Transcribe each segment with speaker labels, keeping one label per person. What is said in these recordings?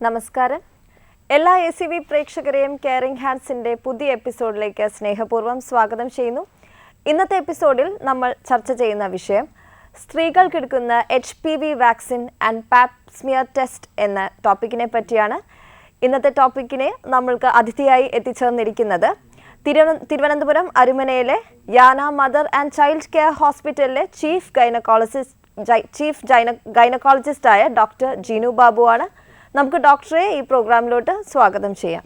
Speaker 1: നമസ്കാരം. എല്ലാ ACV പ്രേക്ഷകരെയും caring ഹാൻഡ്സിൻ്റെ പുതിയ എപ്പിസോഡിലേക്ക് സ്നേഹപൂർവ്വം സ്വാഗതം ചെയ്യുന്നു. ഇന്നത്തെ എപ്പിസോഡിൽ നമ്മൾ ചർച്ച ചെയ്യുന്ന വിഷയം സ്ത്രീകൾക്കെടുക്കുന്ന HPV vaccine and pap smear test എന്ന ടോപ്പിക്കിനെ പറ്റിയാണ്. ഇന്നത്തെ ടോപ്പിക്കിനെ നമ്മൾക്ക് അതിഥിയായി എത്തിച്ചേർന്നിരിക്കുന്നത് തിരുവനന്തപുരം അരുമനയിലെ Yana mother and child care ഹോസ്പിറ്റലിലെ ചീഫ് ഗൈനക്കോളജിസ്റ്റായ ഡോക്ടർ ജീനു ബാബു ആണ്. നമുക്ക് ഡോക്ടറെ ഈ പ്രോഗ്രാമിലോട്ട് സ്വാഗതം ചെയ്യാം.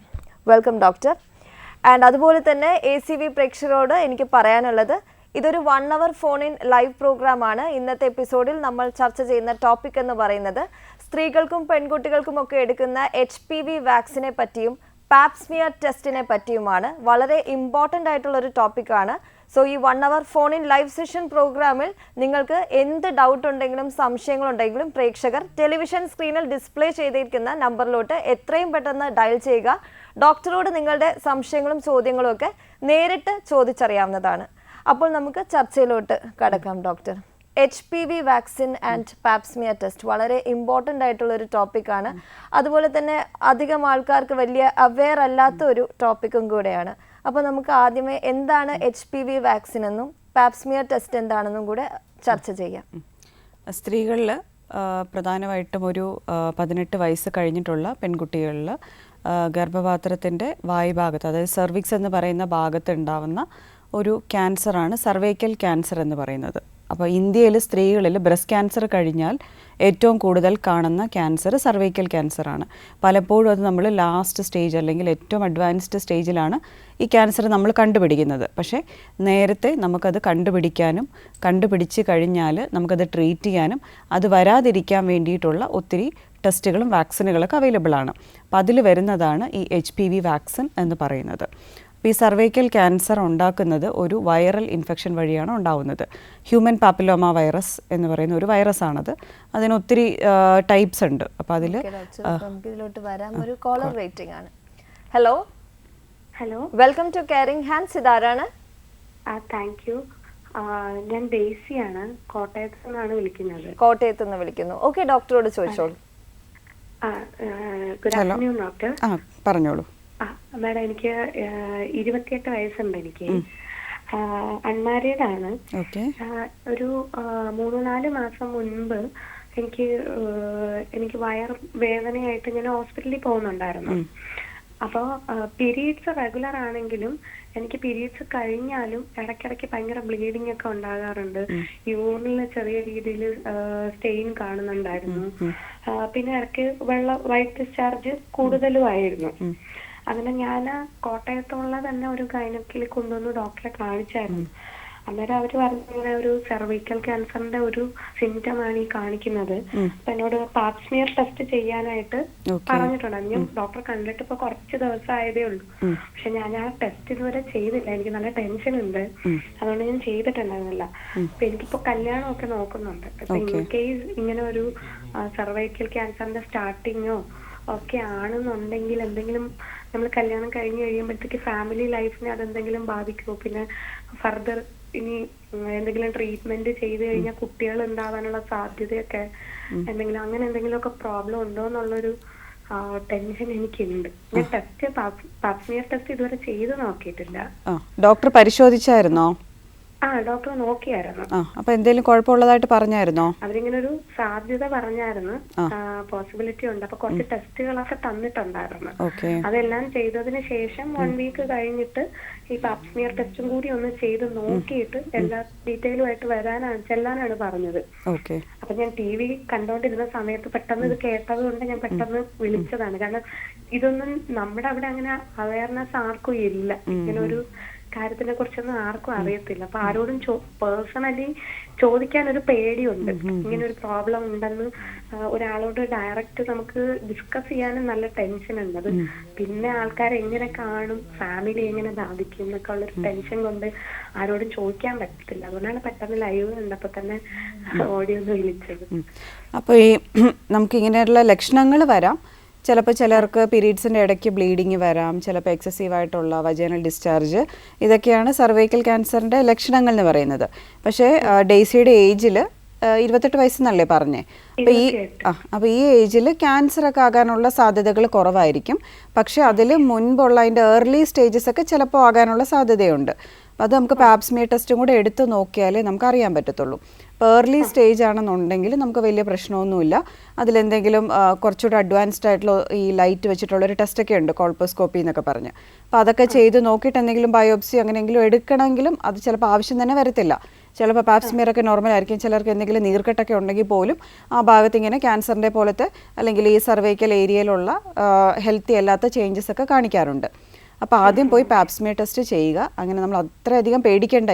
Speaker 1: Welcome doctor. ആൻഡ് അതുപോലെ തന്നെ ACV പ്രേക്ഷകരോട് എനിക്ക് പറയാനുള്ളത്, ഇതൊരു 1 hour ഫോൺ ഇൻ ലൈവ് പ്രോഗ്രാമാണ്. ഇന്നത്തെ എപ്പിസോഡിൽ നമ്മൾ ചർച്ച ചെയ്യുന്ന ടോപ്പിക് എന്ന് പറയുന്നത് സ്ത്രീകൾക്കും പെൺകുട്ടികൾക്കും ഒക്കെ എടുക്കുന്ന HPV വാക്സിനെ പറ്റിയും പാപ്പ് സ്മിയർ ടെസ്റ്റിനെ പറ്റിയുമാണ്. വളരെ ഇമ്പോർട്ടൻ്റ് ആയിട്ടുള്ളൊരു ടോപ്പിക്കാണ്. സോ ഈ 1 hour phone in live session പ്രോഗ്രാമിൽ നിങ്ങൾക്ക് എന്ത് ഡൗട്ട് ഉണ്ടെങ്കിലും സംശയങ്ങളുണ്ടെങ്കിലും പ്രേക്ഷകർ ടെലിവിഷൻ സ്ക്രീനിൽ ഡിസ്പ്ലേ ചെയ്തിരിക്കുന്ന നമ്പറിലോട്ട് എത്രയും പെട്ടെന്ന് ഡയൽ ചെയ്യുക. ഡോക്ടറോട് നിങ്ങളുടെ സംശയങ്ങളും ചോദ്യങ്ങളും ഒക്കെ നേരിട്ട് ചോദിച്ചറിയാവുന്നതാണ്. അപ്പോൾ നമുക്ക് ചർച്ചയിലോട്ട് കടക്കാം. Doctor, HPV vaccine and pap smear test വളരെ ഇമ്പോർട്ടൻ്റ് ആയിട്ടുള്ളൊരു ടോപ്പിക്കാണ്. അതുപോലെ തന്നെ അധികം ആൾക്കാർക്ക് വലിയ അവെയർ അല്ലാത്ത ഒരു ടോപ്പിക്കും കൂടെയാണ്. അപ്പോൾ നമുക്ക് ആദ്യമേ എന്താണ് HPV വാക്സിൻ എന്നും പാപ്പ് സ്മിയർ ടെസ്റ്റ് എന്താണെന്നും കൂടെ ചർച്ച ചെയ്യാം.
Speaker 2: സ്ത്രീകളിൽ പ്രധാനമായിട്ടും ഒരു 18 വയസ്സ് കഴിഞ്ഞിട്ടുള്ള പെൺകുട്ടികളിൽ ഗർഭപാത്രത്തിൻ്റെ വായുഭാഗത്ത്, അതായത് സെർവിക്സ് എന്ന് പറയുന്ന ഭാഗത്ത് ഉണ്ടാവുന്ന ഒരു ക്യാൻസറാണ് സർവൈക്കൽ ക്യാൻസർ എന്ന് പറയുന്നത്. അപ്പോൾ ഇന്ത്യയിൽ സ്ത്രീകളിൽ ബ്രസ്റ്റ് ക്യാൻസർ കഴിഞ്ഞാൽ ഏറ്റവും കൂടുതൽ കാണുന്ന ക്യാൻസർ സർവൈക്കൽ ക്യാൻസറാണ്. പലപ്പോഴും അത് നമ്മൾ ലാസ്റ്റ് സ്റ്റേജ് അല്ലെങ്കിൽ ഏറ്റവും അഡ്വാൻസ്ഡ് സ്റ്റേജിലാണ് ഈ ക്യാൻസർ നമ്മൾ കണ്ടുപിടിക്കുന്നത്. പക്ഷേ നേരത്തെ നമുക്കത് കണ്ടുപിടിച്ച് കഴിഞ്ഞാൽ നമുക്കത് ട്രീറ്റ് ചെയ്യാനും അത് വരാതിരിക്കാൻ വേണ്ടിയിട്ടുള്ള ഒത്തിരി ടെസ്റ്റുകളും വാക്സിനുകളൊക്കെ അവൈലബിൾ ആണ്. അപ്പോൾ അതിൽ വരുന്നതാണ് ഈ HPV വാക്സിൻ എന്ന് പറയുന്നത്. ഈ സർവൈക്കൽ ക്യാൻസർ ഉണ്ടാക്കുന്നത് ഒരു വൈറൽ ഇൻഫെക്ഷൻ വഴിയാണ് ഉണ്ടാവുന്നത്. ഹ്യൂമൻ പാപ്പിലോമ വൈറസ് എന്ന് പറയുന്ന ഒരു വൈറസാണത്. അതിന് ഒത്തിരി ടൈപ്സ് ഉണ്ട്. അപ്പോൾ അതിൽ
Speaker 1: ഇതിലോട്ട് വരാം. ഒരു കോളർ വെയിറ്റിംഗ് ആണ്. Hello
Speaker 3: hello,
Speaker 1: welcome to caring hands. ഇതാരാണ്?
Speaker 3: Thank you. ഞാൻ ഡെയ്സിയാണ്, കോട്ടയത്ത് നിന്നാണ് വിളിക്കുന്നത്.
Speaker 1: കോട്ടയത്ത് നിന്ന് വിളിക്കുന്നു. ഓക്കെ, ഡോക്ടറോട് ചോദിച്ചോളൂ.
Speaker 3: Good afternoon doctor.
Speaker 2: പറഞ്ഞോളൂ.
Speaker 3: മാഡം, എനിക്ക് 28 വയസ്സുണ്ട്. എനിക്ക് അൺമാരീഡ് ആണ്. ഒരു 3-4 മാസം മുൻപ് എനിക്ക് വയർ വേദനയായിട്ട് ഞാൻ ഹോസ്പിറ്റലിൽ പോകുന്നുണ്ടായിരുന്നു. അപ്പോൾ പീരീഡ്സ് റെഗുലർ ആണെങ്കിലും എനിക്ക് പീരീഡ്സ് കഴിഞ്ഞാലും ഇടയ്ക്കിടയ്ക്ക് ഭയങ്കര ബ്ലീഡിംഗ് ഒക്കെ ഉണ്ടാകാറുണ്ട്. യൂറിനിൽ ചെറിയ രീതിയിൽ സ്റ്റെയിൻ കാണുന്നുണ്ടായിരുന്നു. പിന്നെ ഇടയ്ക്ക് വൈറ്റ് ഡിസ്ചാർജ് കൂടുതലും ആയിരുന്നു. അങ്ങനെ ഞാൻ കോട്ടയത്തുള്ള തന്നെ ഒരു ഗൈനക്കിൽ കൊണ്ടുവന്ന് ഡോക്ടറെ കാണിച്ചായിരുന്നു. അന്നേരം അവര് പറഞ്ഞ ഒരു സെർവിക്കൽ ക്യാൻസറിന്റെ ഒരു സിംറ്റം ആണ് ഈ കാണിക്കുന്നത്. അപ്പൊ എന്നോട് പാപ്പ് സ്മിയർ ടെസ്റ്റ് ചെയ്യാനായിട്ട് പറഞ്ഞിട്ടുണ്ട്. ഞാൻ ഡോക്ടറെ കണ്ടിട്ട് ഇപ്പൊ കുറച്ച് ദിവസം ആയതേ ഉള്ളൂ. പക്ഷെ ഞാൻ ആ ടെസ്റ്റ് ഇതുവരെ ചെയ്തില്ല. എനിക്ക് നല്ല ടെൻഷൻ ഉണ്ട്, അതുകൊണ്ട് ഞാൻ ചെയ്തിട്ടുണ്ടായിരുന്നില്ല. അപ്പൊ എനിക്കിപ്പോ കല്യാണം ഒക്കെ നോക്കുന്നുണ്ട്. അപ്പൊ ഇൻ കേസ് ഇങ്ങനെ ഒരു സെർവൈക്കൽ ക്യാൻസറിന്റെ സ്റ്റാർട്ടിങ്ങോ ഒക്കെ ആണെന്നുണ്ടെങ്കിൽ എന്തെങ്കിലും നമ്മൾ കല്യാണം കഴിഞ്ഞ് കഴിയുമ്പോഴത്തേക്ക് ഫാമിലി ലൈഫിനെ അതെന്തെങ്കിലും ബാധിക്കുമോ? പിന്നെ ഫർദർ ഇനി എന്തെങ്കിലും ട്രീറ്റ്മെന്റ് ചെയ്ത് കഴിഞ്ഞാൽ കുട്ടികൾ ഉണ്ടാവാനുള്ള സാധ്യതയൊക്കെ അങ്ങനെ എന്തെങ്കിലുമൊക്കെ പ്രോബ്ലം ഉണ്ടോ എന്നുള്ളൊരു ടെൻഷൻ എനിക്കുണ്ട്. ഞാൻ പാപ്പ് സ്മിയർ ടെസ്റ്റ് ഇതുവരെ ചെയ്ത് നോക്കിയിട്ടില്ല.
Speaker 2: ഡോക്ടർ പരിശോധിച്ചായിരുന്നോ?
Speaker 3: ഡോക്ടർ നോക്കിയായിരുന്നു.
Speaker 2: അപ്പൊ എന്തെങ്കിലും കുഴപ്പമുള്ളതായിട്ട് പറഞ്ഞായിരുന്നോ?
Speaker 3: അവരിങ്ങനെ ഒരു സാധ്യത പറഞ്ഞായിരുന്നു, പോസിബിലിറ്റി ഉണ്ട്. അപ്പൊ കുറച്ച് ടെസ്റ്റുകളൊക്കെ തന്നിട്ടുണ്ടായിരുന്നു. അതെല്ലാം ചെയ്തതിന് ശേഷം 1 വീക്ക് കഴിഞ്ഞിട്ട് ഈ പാപ്പ് സ്മിയർ ടെസ്റ്റും കൂടി ഒന്ന് ചെയ്ത് നോക്കിയിട്ട് എല്ലാ ഡീറ്റെയിലുമായിട്ട് ചെല്ലാനാണ് പറഞ്ഞത്. അപ്പൊ ഞാൻ TV കണ്ടോണ്ടിരുന്ന സമയത്ത് പെട്ടെന്ന് ഇത് കേട്ടത് കൊണ്ട് ഞാൻ പെട്ടെന്ന് വിളിച്ചതാണ്. കാരണം ഇതൊന്നും നമ്മുടെ അവിടെ അങ്ങനെ അവയർനെസ് ആർക്കും ഇല്ല. ഇങ്ങനെ ഒരു കാര്യത്തിനെ കുറിച്ചൊന്നും ആർക്കും അറിയത്തില്ല. അപ്പൊ ആരോടും പേഴ്സണലി ചോദിക്കാൻ ഒരു പേടിയുണ്ട്. ഇങ്ങനെ ഒരു പ്രോബ്ലം ഉണ്ടെന്ന് ഒരാളോട് ഡയറക്റ്റ് നമുക്ക് ഡിസ്കസ് ചെയ്യാനും നല്ല ടെൻഷൻ ഉണ്ട്. അത് പിന്നെ ആൾക്കാർ എങ്ങനെ കാണും, ഫാമിലി എങ്ങനെ ബാധിക്കും എന്നൊക്കെ ഉള്ളൊരു ടെൻഷൻ കൊണ്ട് ആരോടും ചോദിക്കാൻ പറ്റത്തില്ല. അതുകൊണ്ടാണ് പെട്ടെന്ന് ലൈവ് കണ്ടപ്പോ തന്നെ ഓഡിയോ ഒന്ന് വിളിച്ചത്.
Speaker 2: അപ്പൊ ഈ നമുക്ക് ഇങ്ങനെയുള്ള ലക്ഷണങ്ങൾ വരാം. ചിലപ്പോൾ ചിലർക്ക് പീരീഡ്സിൻ്റെ ഇടയ്ക്ക് ബ്ലീഡിങ് വരാം, ചിലപ്പോൾ എക്സസീവായിട്ടുള്ള വജൈനൽ ഡിസ്ചാർജ്, ഇതൊക്കെയാണ് സർവൈക്കൽ ക്യാൻസറിൻ്റെ ലക്ഷണങ്ങൾ എന്ന് പറയുന്നത്. പക്ഷേ ഡെയ്സിയുടെ ഏജിൽ 28 വയസ്സെന്നല്ലേ പറഞ്ഞേ? അപ്പോൾ ഈ ഏജിൽ ക്യാൻസർ ഒക്കെ ആകാനുള്ള സാധ്യതകൾ കുറവായിരിക്കും. പക്ഷെ അതിൽ മുൻപുള്ള അതിൻ്റെ ഏർലി സ്റ്റേജസ് ഒക്കെ ചിലപ്പോൾ ആകാനുള്ള സാധ്യതയുണ്ട്. അപ്പോൾ അത് നമുക്ക് പാപ്സ്മിയർ ടെസ്റ്റും കൂടെ എടുത്ത് നോക്കിയാലേ നമുക്ക് അറിയാൻ പറ്റത്തുള്ളൂ. ഇപ്പോൾ ഏർലി സ്റ്റേജ് ആണെന്നുണ്ടെങ്കിൽ നമുക്ക് വലിയ പ്രശ്നമൊന്നുമില്ല. അതിലെന്തെങ്കിലും കുറച്ചുകൂടെ അഡ്വാൻസ്ഡ് ആയിട്ടുള്ള ഈ ലൈറ്റ് വെച്ചിട്ടുള്ളൊരു ടെസ്റ്റൊക്കെ ഉണ്ട്, കോൾപ്പോസ്കോപ്പി എന്നൊക്കെ പറഞ്ഞ്. അപ്പോൾ അതൊക്കെ ചെയ്ത് നോക്കിയിട്ട് എന്തെങ്കിലും ബയോപ്സി അങ്ങനെയെങ്കിലും എടുക്കണമെങ്കിലും അത് ചിലപ്പോൾ ആവശ്യം തന്നെ വരത്തില്ല. ചിലപ്പോൾ പാപ്സ്മിയർ ഒക്കെ നോർമൽ ആയിരിക്കും. ചിലർക്ക് എന്തെങ്കിലും നീർക്കെട്ടൊക്കെ ഉണ്ടെങ്കിൽ പോലും ആ ഭാഗത്ത് ഇങ്ങനെ ക്യാൻസറിൻ്റെ പോലത്തെ അല്ലെങ്കിൽ ഈ സർവൈക്കൽ ഏരിയയിലുള്ള ഹെൽത്തി അല്ലാത്ത ചേഞ്ചസ് ഒക്കെ കാണിക്കാറുണ്ട്. അപ്പോൾ ആദ്യം പോയി പാപ്സ്മിയർ ടെസ്റ്റ് ചെയ്യുക. അങ്ങനെ നമ്മൾ അത്രയധികം പേടിക്കേണ്ട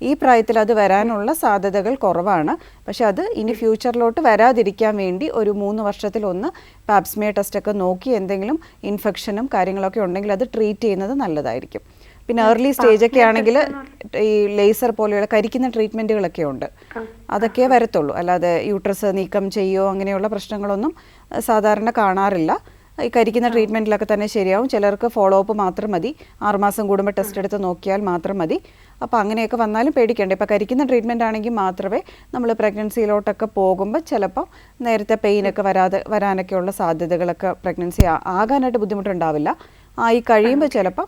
Speaker 2: ഈ പ്രായത്തിൽ അത് വരാനുള്ള സാധ്യതകൾ കുറവാണ്. പക്ഷെ അത് ഇനി ഫ്യൂച്ചറിലോട്ട് വരാതിരിക്കാൻ വേണ്ടി ഒരു 3 വർഷത്തിലൊന്ന് പാപ്സ്മിയർ ടെസ്റ്റൊക്കെ നോക്കി എന്തെങ്കിലും ഇൻഫെക്ഷനും കാര്യങ്ങളൊക്കെ ഉണ്ടെങ്കിൽ അത് ട്രീറ്റ് ചെയ്യുന്നത് നല്ലതായിരിക്കും. പിന്നെ ഏർലി സ്റ്റേജ് ഒക്കെ ആണെങ്കിൽ ഈ ലേസർ പോലെയുള്ള കരിക്കുന്ന ട്രീറ്റ്മെൻറ്റുകളൊക്കെ ഉണ്ട്. അതൊക്കെ വരത്തുള്ളൂ. അല്ലാതെ യൂട്രസ് നീക്കം ചെയ്യുകയോ അങ്ങനെയുള്ള പ്രശ്നങ്ങളൊന്നും സാധാരണ കാണാറില്ല. ഈ കരിക്കുന്ന ട്രീറ്റ്മെൻറ്റിലൊക്കെ തന്നെ ശരിയാവും. ചിലർക്ക് ഫോളോ അപ്പ് മാത്രം മതി, 6 മാസം കൂടുമ്പോൾ ടെസ്റ്റ് എടുത്ത് നോക്കിയാൽ മാത്രം മതി. അപ്പോൾ അങ്ങനെയൊക്കെ വന്നാലും പേടിക്കേണ്ട. ഇപ്പോൾ കരിക്കുന്ന ട്രീറ്റ്മെൻറ്റ് ആണെങ്കിൽ മാത്രമേ നമ്മൾ പ്രഗ്നൻസിയിലോട്ടൊക്കെ പോകുമ്പോൾ ചിലപ്പോൾ നേരത്തെ പെയിനൊക്കെ വരാനൊക്കെയുള്ള സാധ്യതകളൊക്കെ പ്രഗ്നൻസി ആകാനായിട്ട് ബുദ്ധിമുട്ടുണ്ടാവില്ല. ആയി കഴിയുമ്പോൾ ചിലപ്പോൾ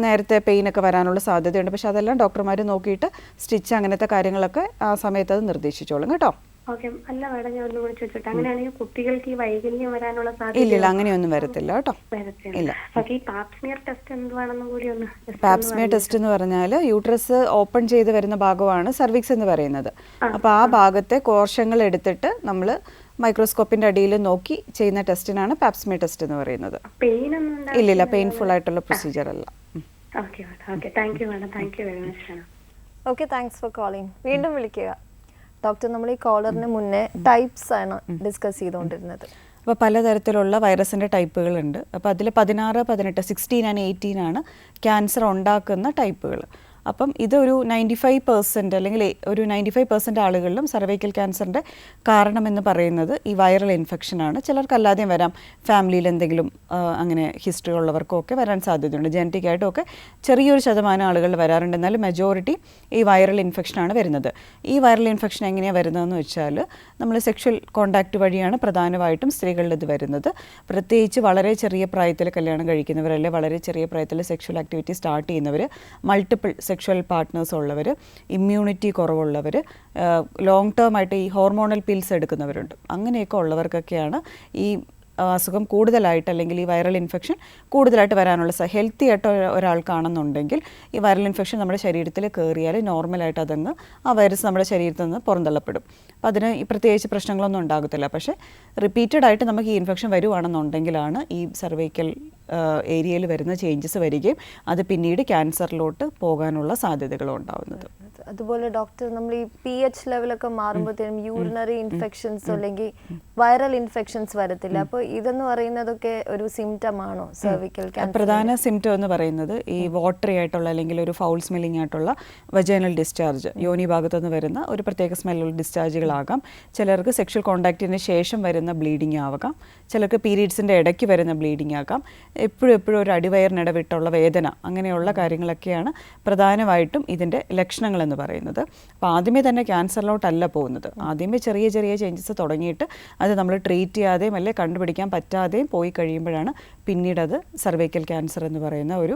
Speaker 2: നേരത്തെ പെയിനൊക്കെ വരാനുള്ള സാധ്യതയുണ്ട്. പക്ഷെ അതെല്ലാം ഡോക്ടർമാർ നോക്കിയിട്ട് സ്റ്റിച്ച് അങ്ങനത്തെ കാര്യങ്ങളൊക്കെ ആ സമയത്ത് അത് നിർദ്ദേശിച്ചോളും കേട്ടോ.
Speaker 3: അല്ല മാഡം, ഞാൻ ഒന്നും കൂടി ചോദിച്ചോട്ടെ, അങ്ങനെയാണെങ്കിൽ കുട്ടികൾക്ക് ഈ വൈകല്യം വരാനുള്ള സാധ്യത?
Speaker 2: ഇല്ല, അങ്ങനെയൊന്നും വരത്തില്ല കേട്ടോ. ഇല്ല.
Speaker 3: പാപ്സ്മിയർ ടെസ്റ്റ് എന്തുവാണെന്നും കൂടി ഒന്ന്.
Speaker 2: പാപ്സ്മിയർ ടെസ്റ്റ് എന്ന് പറഞ്ഞാൽ യൂട്രസ് ഓപ്പൺ ചെയ്ത് വരുന്ന ഭാഗമാണ് സർവിക്സ് എന്ന് പറയുന്നത്. അപ്പോൾ ആ ഭാഗത്തെ കോശങ്ങൾ എടുത്തിട്ട് നമ്മൾ മൈക്രോസ്കോപ്പിന്റെ അടിയിൽ നോക്കി ചെയ്യുന്ന ടെസ്റ്റിനാണ് പാപ്സ്മിയർ ടെസ്റ്റ് എന്ന് പറയുന്നത്. ഇല്ലില്ല, പെയിൻഫുൾ ആയിട്ടുള്ള പ്രൊസീജിയർ അല്ല.
Speaker 1: Okay, thanks for calling. വീണ്ടും വിളിക്കുക ഡോക്ടർ. നമ്മൾ ഈ കോളറിന് മുന്നേ ടൈപ്സ് ആണ് ഡിസ്കസ് ചെയ്തുകൊണ്ടിരുന്നത്.
Speaker 2: അപ്പോൾ പലതരത്തിലുള്ള വൈറസിൻ്റെ ടൈപ്പുകളുണ്ട്. അപ്പോൾ അതിൽ 16, 18, 16 and 18 ആണ് ക്യാൻസർ ഉണ്ടാക്കുന്ന ടൈപ്പുകൾ. അപ്പം ഇതൊരു 95% അല്ലെങ്കിൽ ഒരു 95% ആളുകളിലും സർവൈക്കൽ ക്യാൻസറിൻ്റെ കാരണമെന്ന് പറയുന്നത് ഈ വൈറൽ ഇൻഫെക്ഷനാണ്. ചിലർക്കല്ലാതെയും വരാം, ഫാമിലിയിൽ എന്തെങ്കിലും അങ്ങനെ ഹിസ്റ്ററി ഉള്ളവർക്കും ഒക്കെ വരാൻ സാധ്യതയുണ്ട്. ജനറ്റിക് ഒക്കെ ചെറിയൊരു ശതമാനം ആളുകൾ വരാറുണ്ട്. എന്നാലും മെജോറിറ്റി ഈ വൈറൽ ഇൻഫെക്ഷനാണ് വരുന്നത്. ഈ വൈറൽ ഇൻഫെക്ഷൻ എങ്ങനെയാണ് വരുന്നതെന്ന് വെച്ചാൽ നമ്മൾ സെക്ഷൽ കോണ്ടാക്റ്റ് വഴിയാണ് പ്രധാനമായിട്ടും സ്ത്രീകളിൽ ഇത് വരുന്നത്. പ്രത്യേകിച്ച് വളരെ ചെറിയ പ്രായത്തിൽ കല്യാണം കഴിക്കുന്നവർ, അല്ലെങ്കിൽ വളരെ ചെറിയ പ്രായത്തിൽ സെക്ഷൽ ആക്ടിവിറ്റി സ്റ്റാർട്ട് ചെയ്യുന്നവർ, മൾട്ടിപ്പിൾ സെക്ഷൽ പാർട്ട്നേഴ്സ് ഉള്ളവർ, ഇമ്മ്യൂണിറ്റി കുറവുള്ളവർ, ലോങ് ടേം ആയിട്ട് ഈ ഹോർമോണൽ പിൽസ് എടുക്കുന്നവരുണ്ട്. അങ്ങനെയൊക്കെ ഉള്ളവർക്കൊക്കെയാണ് ഈ അസുഖം കൂടുതലായിട്ട്, അല്ലെങ്കിൽ ഈ വൈറൽ ഇൻഫെക്ഷൻ കൂടുതലായിട്ട് വരാനുള്ള ഹെൽത്തി ആയിട്ട് ഒരാൾക്കാണെന്നുണ്ടെങ്കിൽ ഈ വൈറൽ ഇൻഫെക്ഷൻ നമ്മുടെ ശരീരത്തിൽ കയറിയാൽ നോർമലായിട്ട് അതങ്ങ് ആ വൈറസ് നമ്മുടെ ശരീരത്തിൽ നിന്ന് പുറന്തള്ളപ്പെടും. അപ്പോൾ അതിന് ഈ പ്രത്യേകിച്ച് പ്രശ്നങ്ങളൊന്നും ഉണ്ടാകത്തില്ല. പക്ഷേ റിപ്പീറ്റഡ് ആയിട്ട് നമുക്ക് ഈ ഇൻഫെക്ഷൻ വരുവാണെന്നുണ്ടെങ്കിലാണ് ഈ സർവൈക്കൽ ഏരിയയിൽ വരുന്ന ചേഞ്ചസ് വരികയും അത് പിന്നീട് ക്യാൻസറിലോട്ട് പോകാനുള്ള സാധ്യതകളും ഉണ്ടാവുന്നത്.
Speaker 1: അതുപോലെ ഡോക്ടർ, നമ്മൾ ഈ pH ലെവലൊക്കെ മാറുമ്പോഴത്തേനും യൂറിനറി ഇൻഫെക്ഷൻസ് അല്ലെങ്കിൽ വൈറൽ ഇൻഫെക്ഷൻസ് വരത്തില്ല. അപ്പോൾ ഇതെന്ന് പറയുന്നതൊക്കെ ഒരു സിംറ്റം ആണോ സർവിക്കൽ ക്യാൻസർ?
Speaker 2: പ്രധാന സിംറ്റം എന്ന് പറയുന്നത് ഈ വാട്ടറി ആയിട്ടുള്ള അല്ലെങ്കിൽ ഒരു ഫൗൾ സ്മെല്ലിംഗ് ആയിട്ടുള്ള വജൈനൽ ഡിസ്ചാർജ്, യോനി ഭാഗത്തുനിന്ന് വരുന്ന ഒരു പ്രത്യേക സ്മെല്ലുള്ള ഡിസ്ചാർജുകളാകാം. ചിലർക്ക് സെക്ഷൽ കോണ്ടാക്റ്റിന് ശേഷം വരുന്ന ബ്ലീഡിങ് ആവാം. ചിലർക്ക് പീരീഡ്സിൻ്റെ ഇടയ്ക്ക് വരുന്ന ബ്ലീഡിങ് ആകാം. എപ്പോഴും ഒരു അടിവയറിനിടവിട്ടുള്ള വേദന, അങ്ങനെയുള്ള കാര്യങ്ങളൊക്കെയാണ് പ്രധാനമായിട്ടും ഇതിൻ്റെ ലക്ഷണങ്ങളെന്ന് പറയുന്നത്. അപ്പോൾ ആദ്യമേ തന്നെ ക്യാൻസറിലോട്ടല്ല പോകുന്നത്. ആദ്യമേ ചെറിയ ചെറിയ ചേഞ്ചസ് തുടങ്ങിയിട്ട് അത് നമ്മൾ ട്രീറ്റ് ചെയ്യാതെയും അല്ലെങ്കിൽ കണ്ടുപിടിക്കാൻ പറ്റാതെയും പോയി കഴിയുമ്പോഴാണ് പിന്നീട് അത് സർവൈക്കൽ ക്യാൻസർ എന്ന് പറയുന്ന ഒരു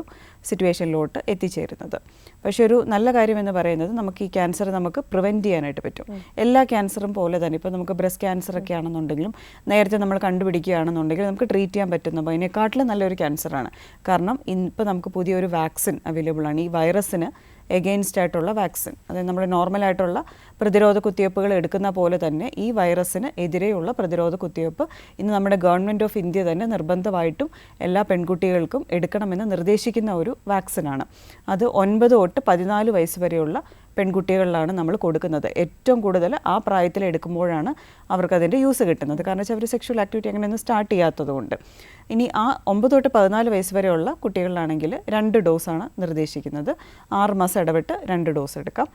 Speaker 2: സിറ്റുവേഷനിലോട്ട് എത്തിച്ചേരുന്നത്. പക്ഷെ ഒരു നല്ല കാര്യം എന്ന് പറയുന്നത് നമുക്ക് ഈ ക്യാൻസർ നമുക്ക് പ്രിവെൻറ്റ് ചെയ്യാനായിട്ട് പറ്റും. എല്ലാ ക്യാൻസറും പോലെ തന്നെ ഇപ്പോൾ നമുക്ക് ബ്രസ്റ്റ് ക്യാൻസറൊക്കെ ആണെന്നുണ്ടെങ്കിലും നേരത്തെ നമ്മൾ കണ്ടുപിടിക്കുകയാണെന്നുണ്ടെങ്കിൽ നമുക്ക് ട്രീറ്റ് ചെയ്യാൻ പറ്റുന്നപ്പോൾ അതിനെക്കാട്ടിലും നല്ലൊരു ക്യാൻസറാണ്. കാരണം ഇപ്പോൾ നമുക്ക് പുതിയൊരു വാക്സിൻ അവൈലബിൾ ആണ് ഈ വൈറസിന് എഗെയിൻസ്റ്റ് ആയിട്ടുള്ള വാക്സിൻ. അതായത് നമ്മൾ നോർമലായിട്ടുള്ള പ്രതിരോധ കുത്തിവയ്പ്പുകൾ എടുക്കുന്ന പോലെ തന്നെ ഈ വൈറസിന് എതിരെയുള്ള പ്രതിരോധ കുത്തിവയ്പ്പ് ഇന്ന് നമ്മുടെ ഗവൺമെൻറ് ഓഫ് ഇന്ത്യ തന്നെ നിർബന്ധമായിട്ടും എല്ലാ പെൺകുട്ടികൾക്കും എടുക്കണമെന്ന് നിർദ്ദേശിക്കുന്ന ഒരു വാക്സിനാണ്. അത് 9 തൊട്ട് 14 വയസ്സ് വരെയുള്ള പെൺകുട്ടികളിലാണ് നമ്മൾ കൊടുക്കുന്നത്. ഏറ്റവും കൂടുതൽ ആ പ്രായത്തിൽ എടുക്കുമ്പോഴാണ് അവർക്കതിൻ്റെ യൂസ് കിട്ടുന്നത്. കാരണം വെച്ചാൽ അവർ സെക്ഷൽ ആക്ടിവിറ്റി അങ്ങനെയൊന്നും സ്റ്റാർട്ട് ചെയ്യാത്തതുകൊണ്ട്. ഇനി ആ 9 തൊട്ട് 14 വയസ്സ് വരെയുള്ള കുട്ടികളിലാണെങ്കിൽ 2 ഡോസാണ് നിർദ്ദേശിക്കുന്നത്. 6 മാസം ഇടവിട്ട് 2 ഡോസ് എടുക്കാം.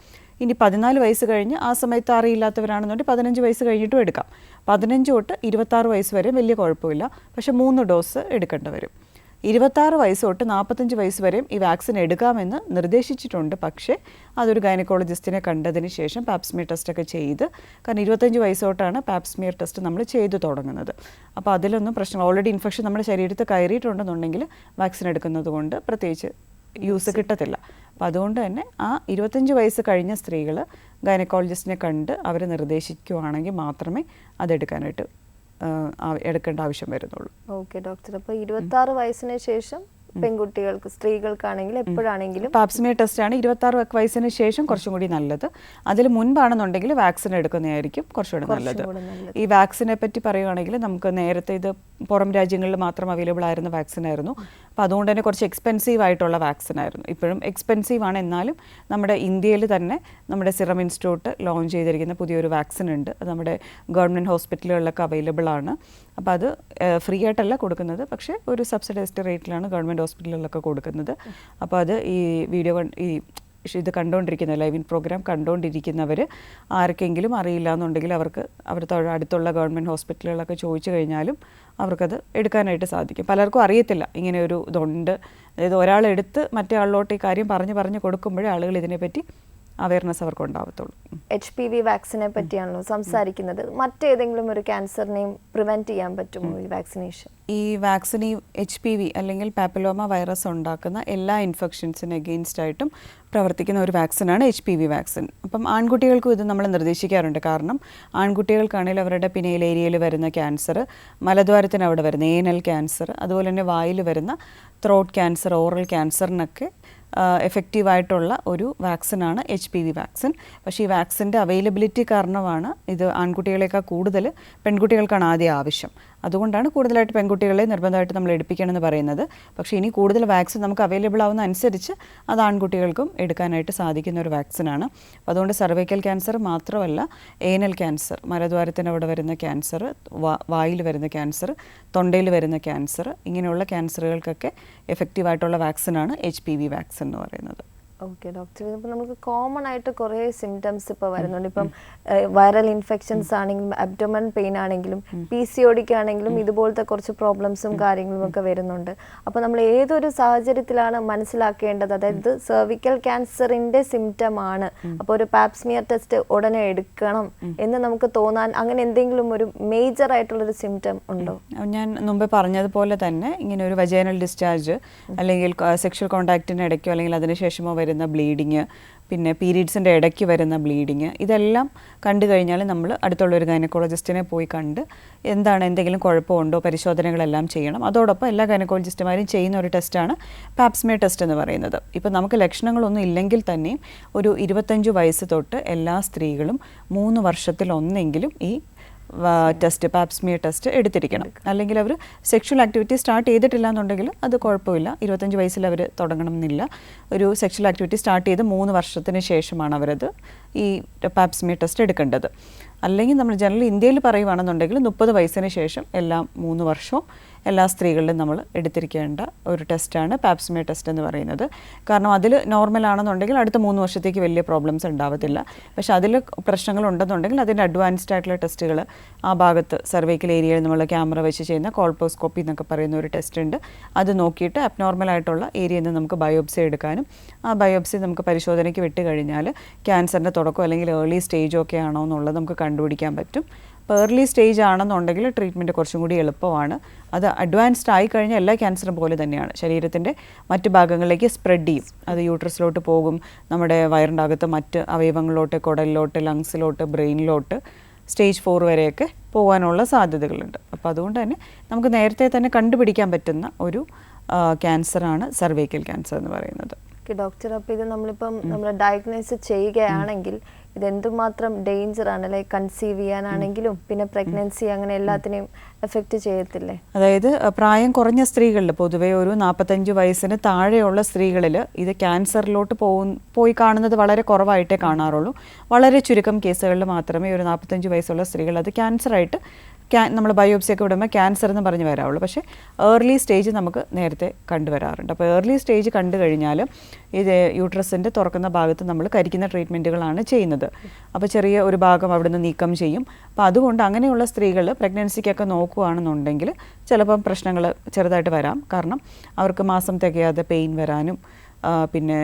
Speaker 2: ഇനി 14 വയസ്സ് കഴിഞ്ഞ് ആ സമയത്ത് അറിയില്ലാത്തവരാണെന്നുണ്ടെങ്കിൽ 15 വയസ്സ് കഴിഞ്ഞിട്ടും എടുക്കാം. 15 തൊട്ട് 26 വയസ്സ് വരെ വലിയ കുഴപ്പമില്ല. പക്ഷേ 3 ഡോസ് എടുക്കേണ്ടി വരും. 26 വയസ്സ് തൊട്ട് 45 വയസ്സ് വരെയും ഈ വാക്സിൻ എടുക്കാമെന്ന് നിർദ്ദേശിച്ചിട്ടുണ്ട്. പക്ഷേ അതൊരു ഗൈനക്കോളജിസ്റ്റിനെ കണ്ടതിന് ശേഷം പാപ്സ്മിയർ ടെസ്റ്റൊക്കെ ചെയ്ത്, കാരണം 25 വയസ്സ് തൊട്ടാണ് പാപ്സ്മിയർ ടെസ്റ്റ് നമ്മൾ ചെയ്തു തുടങ്ങുന്നത്. അപ്പോൾ അതിലൊന്നും പ്രശ്നം, ഓൾറെഡി ഇൻഫെക്ഷൻ നമ്മുടെ ശരീരത്തിൽ കയറിയിട്ടുണ്ടെന്നുണ്ടെങ്കിൽ വാക്സിൻ എടുക്കുന്നത് കൊണ്ട് പ്രത്യേകിച്ച് യൂസ് കിട്ടത്തില്ല. അപ്പോൾ അതുകൊണ്ട് തന്നെ ആ 25 വയസ്സ് കഴിഞ്ഞ സ്ത്രീകൾ ഗൈനക്കോളജിസ്റ്റിനെ കണ്ട് അവർ നിർദ്ദേശിക്കുവാണെങ്കിൽ മാത്രമേ അതെടുക്കാനായിട്ട് എടുക്കേണ്ട ആവശ്യം വരുന്നുള്ളൂ.
Speaker 1: ഓക്കെ ഡോക്ടർ, അപ്പോൾ 26 വയസ്സിന് ശേഷം പെൺകുട്ടികൾക്ക്, സ്ത്രീകൾക്കാണെങ്കിൽ എപ്പോഴാണെങ്കിലും
Speaker 2: പാപ്സ്മിയർ ടെസ്റ്റാണ് 26 വയസ്സിന് ശേഷം കുറച്ചും കൂടി നല്ലത്. അതിൽ മുൻപാണെന്നുണ്ടെങ്കിൽ വാക്സിൻ എടുക്കുന്നതായിരിക്കും കുറച്ചുകൂടി നല്ലത്. ഈ വാക്സിനെ പറ്റി പറയുകയാണെങ്കിൽ നമുക്ക് നേരത്തെ ഇത് പുറം രാജ്യങ്ങളിൽ മാത്രം അവൈലബിൾ ആയിരുന്ന വാക്സിൻ ആയിരുന്നു. അപ്പോൾ അതുകൊണ്ട് തന്നെ കുറച്ച് എക്സ്പെൻസീവ് ആയിട്ടുള്ള വാക്സിൻ ആയിരുന്നു. ഇപ്പോഴും എക്സ്പെൻസീവ് ആണ്, എന്നാലും നമ്മുടെ ഇന്ത്യയിൽ തന്നെ നമ്മുടെ സിറം ഇൻസ്റ്റിറ്റ്യൂട്ട് ലോഞ്ച് ചെയ്തിരിക്കുന്ന പുതിയൊരു വാക്സിൻ ഉണ്ട്. അത് നമ്മുടെ ഗവൺമെൻറ് ഹോസ്പിറ്റലുകളിലൊക്കെ അവൈലബിൾ ആണ്. അപ്പോൾ അത് ഫ്രീ ആയിട്ടല്ല കൊടുക്കുന്നത്, പക്ഷേ ഒരു സബ്സിഡൈസ്ഡ് റേറ്റിലാണ് ഗവൺമെൻറ് ഹോസ്പിറ്റലുകളിലൊക്കെ കൊടുക്കുന്നത്. അപ്പോൾ അത് ഈ വീഡിയോ ഇത് കണ്ടുകൊണ്ടിരിക്കുന്ന ലൈവ് ഇൻ പ്രോഗ്രാം കണ്ടുകൊണ്ടിരിക്കുന്നവർ ആർക്കെങ്കിലും അറിയില്ല എന്നുണ്ടെങ്കിൽ അവർക്ക് അടുത്തുള്ള ഗവൺമെൻറ് ഹോസ്പിറ്റലുകളൊക്കെ ചോദിച്ചു കഴിഞ്ഞാലും അവർക്കത് എടുക്കാനായിട്ട് സാധിക്കും. പലർക്കും അറിയത്തില്ല ഇങ്ങനെ ഒരു ഇതുണ്ട്. അതായത് ഒരാളെടുത്ത് മറ്റേ ആളിലോട്ട് ഈ കാര്യം പറഞ്ഞ് കൊടുക്കുമ്പോഴേ ആളുകൾ ഇതിനെപ്പറ്റി അവയർനെസ് അവർക്ക് ഉണ്ടാവത്തുള്ളൂ.
Speaker 1: HPV വാക്സിനെ പറ്റിയാണല്ലോ സംസാരിക്കുന്നത്. മറ്റേതെങ്കിലും ഒരു ക്യാൻസറിനെയും പ്രിവെൻറ്റ് ചെയ്യാൻ പറ്റുമോ ഈ വാക്സിനേഷൻ?
Speaker 2: ഈ വാക്സിൻ ഈ HPV അല്ലെങ്കിൽ പാപ്പിലോമ വൈറസ് ഉണ്ടാക്കുന്ന എല്ലാ ഇൻഫെക്ഷൻസിന് എഗെയിൻസ്റ്റ് ആയിട്ടും പ്രവർത്തിക്കുന്ന ഒരു വാക്സിനാണ് HPV വാക്സിൻ. അപ്പം ആൺകുട്ടികൾക്കും ഇത് നമ്മൾ നിർദ്ദേശിക്കാറുണ്ട്. കാരണം ആൺകുട്ടികൾക്കാണെങ്കിൽ അവരുടെ പിനയിൽ ഏരിയയിൽ വരുന്ന ക്യാൻസർ, മലദ്വാരത്തിന് അവിടെ വരുന്ന ഏനൽ ക്യാൻസർ, അതുപോലെ തന്നെ വായിൽ വരുന്ന ത്രോട്ട് ക്യാൻസർ, ഓറൽ ക്യാൻസറിനൊക്കെ എഫക്റ്റീവായിട്ടുള്ള ഒരു വാക്സിനാണ് HPV വാക്സിൻ. പക്ഷേ ഈ വാക്സിൻ്റെ അവൈലബിലിറ്റി കാരണമാണ് ഇത് ആൺകുട്ടികളെക്കാൾ കൂടുതൽ പെൺകുട്ടികൾക്കാണ് ആദ്യം ആവശ്യം. അതുകൊണ്ടാണ് കൂടുതലായിട്ട് പെൺകുട്ടികളെ നിർബന്ധമായിട്ട് നമ്മൾ എടുപ്പിക്കണമെന്ന് പറയുന്നത്. പക്ഷേ ഇനി കൂടുതൽ വാക്സിൻ നമുക്ക് അവൈലബിൾ ആവുന്ന അനുസരിച്ച് അത് ആൺകുട്ടികൾക്കും എടുക്കാനായിട്ട് സാധിക്കുന്ന ഒരു വാക്സിനാണ്. അപ്പോൾ അതുകൊണ്ട് സർവൈക്കൽ ക്യാൻസർ മാത്രമല്ല, ഏനൽ ക്യാൻസർ, മലദ്വാരത്തിന് അവിടെ വരുന്ന ക്യാൻസർ, വായിൽ വരുന്ന ക്യാൻസർ, തൊണ്ടയിൽ വരുന്ന ക്യാൻസർ, ഇങ്ങനെയുള്ള ക്യാൻസറുകൾക്കൊക്കെ എഫക്റ്റീവായിട്ടുള്ള വാക്സിനാണ് HPV വാക്സിൻ എന്ന് പറയുന്നത്.
Speaker 1: ഓക്കെ ഡോക്ടർ, ഇപ്പം നമുക്ക് കോമൺ ആയിട്ട് കുറേ സിംറ്റംസ് ഇപ്പോൾ വരുന്നുണ്ട്. ഇപ്പം വൈറൽ ഇൻഫെക്ഷൻസ് ആണെങ്കിലും അബ്ഡോമൻ പെയിൻ ആണെങ്കിലും PCODക്ക് ആണെങ്കിലും ഇതുപോലത്തെ കുറച്ച് പ്രോബ്ലംസും കാര്യങ്ങളും ഒക്കെ വരുന്നുണ്ട്. അപ്പോൾ നമ്മൾ ഏതൊരു സാഹചര്യത്തിലാണ് മനസ്സിലാക്കേണ്ടത്? അതായത് സെർവിക്കൽ ക്യാൻസറിൻ്റെ സിംറ്റം ആണ്, അപ്പോൾ ഒരു പാപ്സ്മിയർ ടെസ്റ്റ് ഉടനെ എടുക്കണം എന്ന് നമുക്ക് തോന്നാൻ അങ്ങനെ എന്തെങ്കിലും ഒരു മേജർ ആയിട്ടുള്ളൊരു സിംറ്റം ഉണ്ടോ?
Speaker 2: ഞാൻ മുമ്പേ പറഞ്ഞതുപോലെ തന്നെ ഇങ്ങനെ ഒരു വജൈനൽ ഡിസ്ചാർജ് അല്ലെങ്കിൽ സെക്ഷൽ കോണ്ടാക്റ്റിന് ഇടയ്ക്കോ അല്ലെങ്കിൽ അതിനുശേഷമോ വരുന്ന ബ്ലീഡിങ്, പിന്നെ പീരീഡ്സിൻ്റെ ഇടയ്ക്ക് വരുന്ന ബ്ലീഡിങ്, ഇതെല്ലാം കണ്ടു കഴിഞ്ഞാൽ നമ്മൾ അടുത്തുള്ളൊരു ഗൈനക്കോളജിസ്റ്റിനെ പോയി കണ്ട് എന്തെങ്കിലും കുഴപ്പമുണ്ടോ പരിശോധനകളെല്ലാം ചെയ്യണം. അതോടൊപ്പം എല്ലാ ഗൈനക്കോളജിസ്റ്റുമാരും ചെയ്യുന്ന ഒരു ടെസ്റ്റാണ് പാപ്സ്മിയർ ടെസ്റ്റ് എന്ന് പറയുന്നത്. ഇപ്പോൾ നമുക്ക് ലക്ഷണങ്ങളൊന്നും ഇല്ലെങ്കിൽ തന്നെയും ഒരു 25 വയസ്സ് തൊട്ട് എല്ലാ സ്ത്രീകളും 3 വർഷത്തിൽ ഒന്നെങ്കിലും ഈ ടെസ്റ്റ്, പാപ്സ്മിയർ ടെസ്റ്റ് എടുത്തിരിക്കണം. അല്ലെങ്കിൽ അവർ സെക്ഷൽ ആക്ടിവിറ്റി സ്റ്റാർട്ട് ചെയ്തിട്ടില്ല എന്നുണ്ടെങ്കിൽ അത് കുഴപ്പമില്ല. 25 വയസ്സിൽ അവർ തുടങ്ങണം എന്നില്ല. ഒരു സെക്ഷൽ ആക്ടിവിറ്റി സ്റ്റാർട്ട് ചെയ്ത് 3 വർഷത്തിന് ശേഷമാണ് അവരത് ഈ പാപ്സ്മിയർ ടെസ്റ്റ് എടുക്കേണ്ടത്. അല്ലെങ്കിൽ നമ്മൾ ജനറൽ ഇന്ത്യയിൽ പറയുകയാണെന്നുണ്ടെങ്കിൽ 30 വയസ്സിന് ശേഷം എല്ലാ 3 വർഷവും എല്ലാ സ്ത്രീകളിലും നമ്മൾ എടുത്തിരിക്കേണ്ട ഒരു ടെസ്റ്റാണ് പാപ്സ്മിയർ ടെസ്റ്റ് എന്ന് പറയുന്നത്. കാരണം അതിൽ നോർമൽ ആണെന്നുണ്ടെങ്കിൽ അടുത്ത 3 വർഷത്തേക്ക് വലിയ പ്രോബ്ലംസ് ഉണ്ടാവത്തില്ല. പക്ഷേ അതിൽ പ്രശ്നങ്ങൾ ഉണ്ടെന്നുണ്ടെങ്കിൽ അതിൻ്റെ അഡ്വാൻസ്ഡ് ആയിട്ടുള്ള ടെസ്റ്റുകൾ ആ ഭാഗത്ത് സർവൈക്കൽ ഏരിയയിൽ നമ്മൾ ക്യാമറ വെച്ച് ചെയ്യുന്ന കോൾപോസ്കോപ്പി എന്നൊക്കെ പറയുന്ന ഒരു ടെസ്റ്റ് ഉണ്ട്. അത് നോക്കിയിട്ട് അബ്നോർമൽ ആയിട്ടുള്ള ഏരിയയിൽ നിന്ന് നമുക്ക് ബയോപ്സി എടുക്കാനും ആ ബയോപ്സി നമുക്ക് പരിശോധനയ്ക്ക് വിട്ട് കഴിഞ്ഞാൽ ക്യാൻസറിൻ്റെ തുടക്കം അല്ലെങ്കിൽ ഏർലി സ്റ്റേജോ ഒക്കെ ആണോ എന്നുള്ളത് നമുക്ക് കണ്ടുപിടിക്കാൻ പറ്റും. ഇപ്പോൾ ഏർലി സ്റ്റേജ് ആണെന്നുണ്ടെങ്കിൽ ട്രീറ്റ്മെൻറ്റ് കുറച്ചും കൂടി എളുപ്പമാണ്. അത് അഡ്വാൻസ്ഡ് ആയി കഴിഞ്ഞാൽ എല്ലാ ക്യാൻസറും പോലെ തന്നെയാണ് ശരീരത്തിൻ്റെ മറ്റ് ഭാഗങ്ങളിലേക്ക് സ്പ്രെഡ് ചെയ്യും. അത് യൂട്രസിലോട്ട് പോകും, നമ്മുടെ വയറിൻ്റെ അകത്ത് മറ്റ് അവയവങ്ങളിലോട്ട്, കുടലിലോട്ട്, ലങ്സിലോട്ട്, ബ്രെയിനിലോട്ട്, സ്റ്റേജ് 4 വരെയൊക്കെ പോകാനുള്ള സാധ്യതകളുണ്ട്. അപ്പോൾ അതുകൊണ്ട് തന്നെ നമുക്ക് നേരത്തെ തന്നെ കണ്ടുപിടിക്കാൻ പറ്റുന്ന ഒരു ക്യാൻസറാണ് സർവൈക്കൽ ക്യാൻസർ എന്ന് പറയുന്നത്.
Speaker 1: ഡോക്ടർ, അപ്പോൾ ഇത് നമ്മളിപ്പം നമ്മൾ ഡയഗ്നോസ് ചെയ്യുകയാണെങ്കിൽ ഇതെന്തുമാത്രം ഡേഞ്ചറാണ്, ലൈക്ക് കൺസീവ് ചെയ്യാനാണെങ്കിലും പിന്നെ പ്രഗ്നൻസി അങ്ങനെ എല്ലാത്തിനെയും എഫക്റ്റ് ചെയ്യത്തില്ലേ?
Speaker 2: അതായത് പ്രായം കുറഞ്ഞ സ്ത്രീകളിൽ, പൊതുവേ ഒരു 45 വയസ്സിന് താഴെയുള്ള സ്ത്രീകളിൽ ഇത് ക്യാൻസറിലോട്ട് പോയി കാണുന്നത് വളരെ കുറവായിട്ടേ കാണാറുള്ളൂ. വളരെ ചുരുക്കം കേസുകളിൽ മാത്രമേ ഒരു 45 വയസ്സുള്ള സ്ത്രീകൾ അത് ക്യാൻസറായിട്ട് നമ്മൾ ബയോപ്സി ഒക്കെ വിടുമ്പോൾ ക്യാൻസർ എന്ന് പറഞ്ഞ് വരാവുള്ളൂ. പക്ഷേ ഏർലി സ്റ്റേജ് നമുക്ക് നേരത്തെ കണ്ടുവരാറുണ്ട്. അപ്പോൾ ഏർലി സ്റ്റേജ് കണ്ടു കഴിഞ്ഞാൽ ഇത് യൂട്രസിൻ്റെ തുറക്കുന്ന ഭാഗത്ത് നമ്മൾ കരിക്കുന്ന ട്രീറ്റ്മെൻറ്റുകളാണ് ചെയ്യുന്നത്. അപ്പോൾ ചെറിയ ഒരു ഭാഗം അവിടെ നിന്ന് നീക്കം ചെയ്യും. അപ്പോൾ അതുകൊണ്ട് അങ്ങനെയുള്ള സ്ത്രീകൾ പ്രഗ്നൻസിക്കൊക്കെ നോക്കുകയാണെന്നുണ്ടെങ്കിൽ ചിലപ്പം പ്രശ്നങ്ങൾ ചെറുതായിട്ട് വരാം. കാരണം അവർക്ക് മാസം തികയാതെ പെയിൻ വരാനും പിന്നെ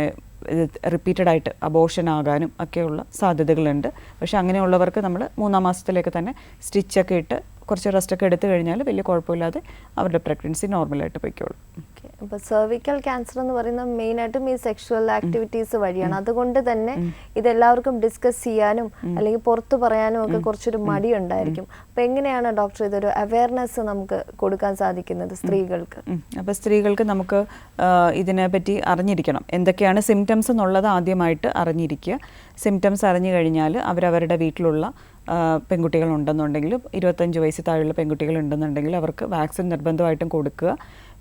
Speaker 2: റിപ്പീറ്റഡ് ആയിട്ട് അബോർഷൻ ആകാനും ഒക്കെയുള്ള സാധ്യതകളുണ്ട്. പക്ഷേ അങ്ങനെയുള്ളവർക്ക് നമ്മൾ 3-ാം മാസത്തിലേക്ക് തന്നെ സ്റ്റിച്ചൊക്കെ ഇട്ട് കുറച്ച് റെസ്റ്റൊക്കെ എടുത്തു കഴിഞ്ഞാൽ വലിയ കുഴപ്പമില്ലാതെ അവരുടെ പ്രഗ്നൻസി നോർമലായിട്ട് പൊയ്ക്കോളും.
Speaker 1: അപ്പോൾ സെർവിക്കൽ ക്യാൻസർ എന്ന് പറയുന്നത് മെയിനായിട്ടും ഈ സെക്ഷുവൽ ആക്ടിവിറ്റീസ് വഴിയാണ്. അതുകൊണ്ട് തന്നെ ഇതെല്ലാവർക്കും ഡിസ്കസ് ചെയ്യാനും അല്ലെങ്കിൽ പുറത്ത് പറയാനും ഒക്കെ കുറച്ചൊരു മടിയുണ്ടായിരിക്കും. അപ്പോൾ എങ്ങനെയാണ് ഡോക്ടർ ഇതൊരു അവയർനെസ് നമുക്ക് കൊടുക്കാൻ സാധിക്കുന്നത് സ്ത്രീകൾക്ക്?
Speaker 2: അപ്പോൾ സ്ത്രീകൾക്ക് നമുക്ക് ഇതിനെപ്പറ്റി അറിഞ്ഞിരിക്കണം. എന്തൊക്കെയാണ് സിംറ്റംസ് എന്നുള്ളത് ആദ്യമായിട്ട് അറിഞ്ഞിരിക്കുക. സിംറ്റംസ് അറിഞ്ഞു കഴിഞ്ഞാൽ അവരവരുടെ വീട്ടിലുള്ള പെൺകുട്ടികളുണ്ടെന്നുണ്ടെങ്കിൽ 25 വയസ്സിൽ താഴെയുള്ള പെൺകുട്ടികളുണ്ടെന്നുണ്ടെങ്കിൽ അവർക്ക് വാക്സിൻ നിർബന്ധമായിട്ടും കൊടുക്കുക.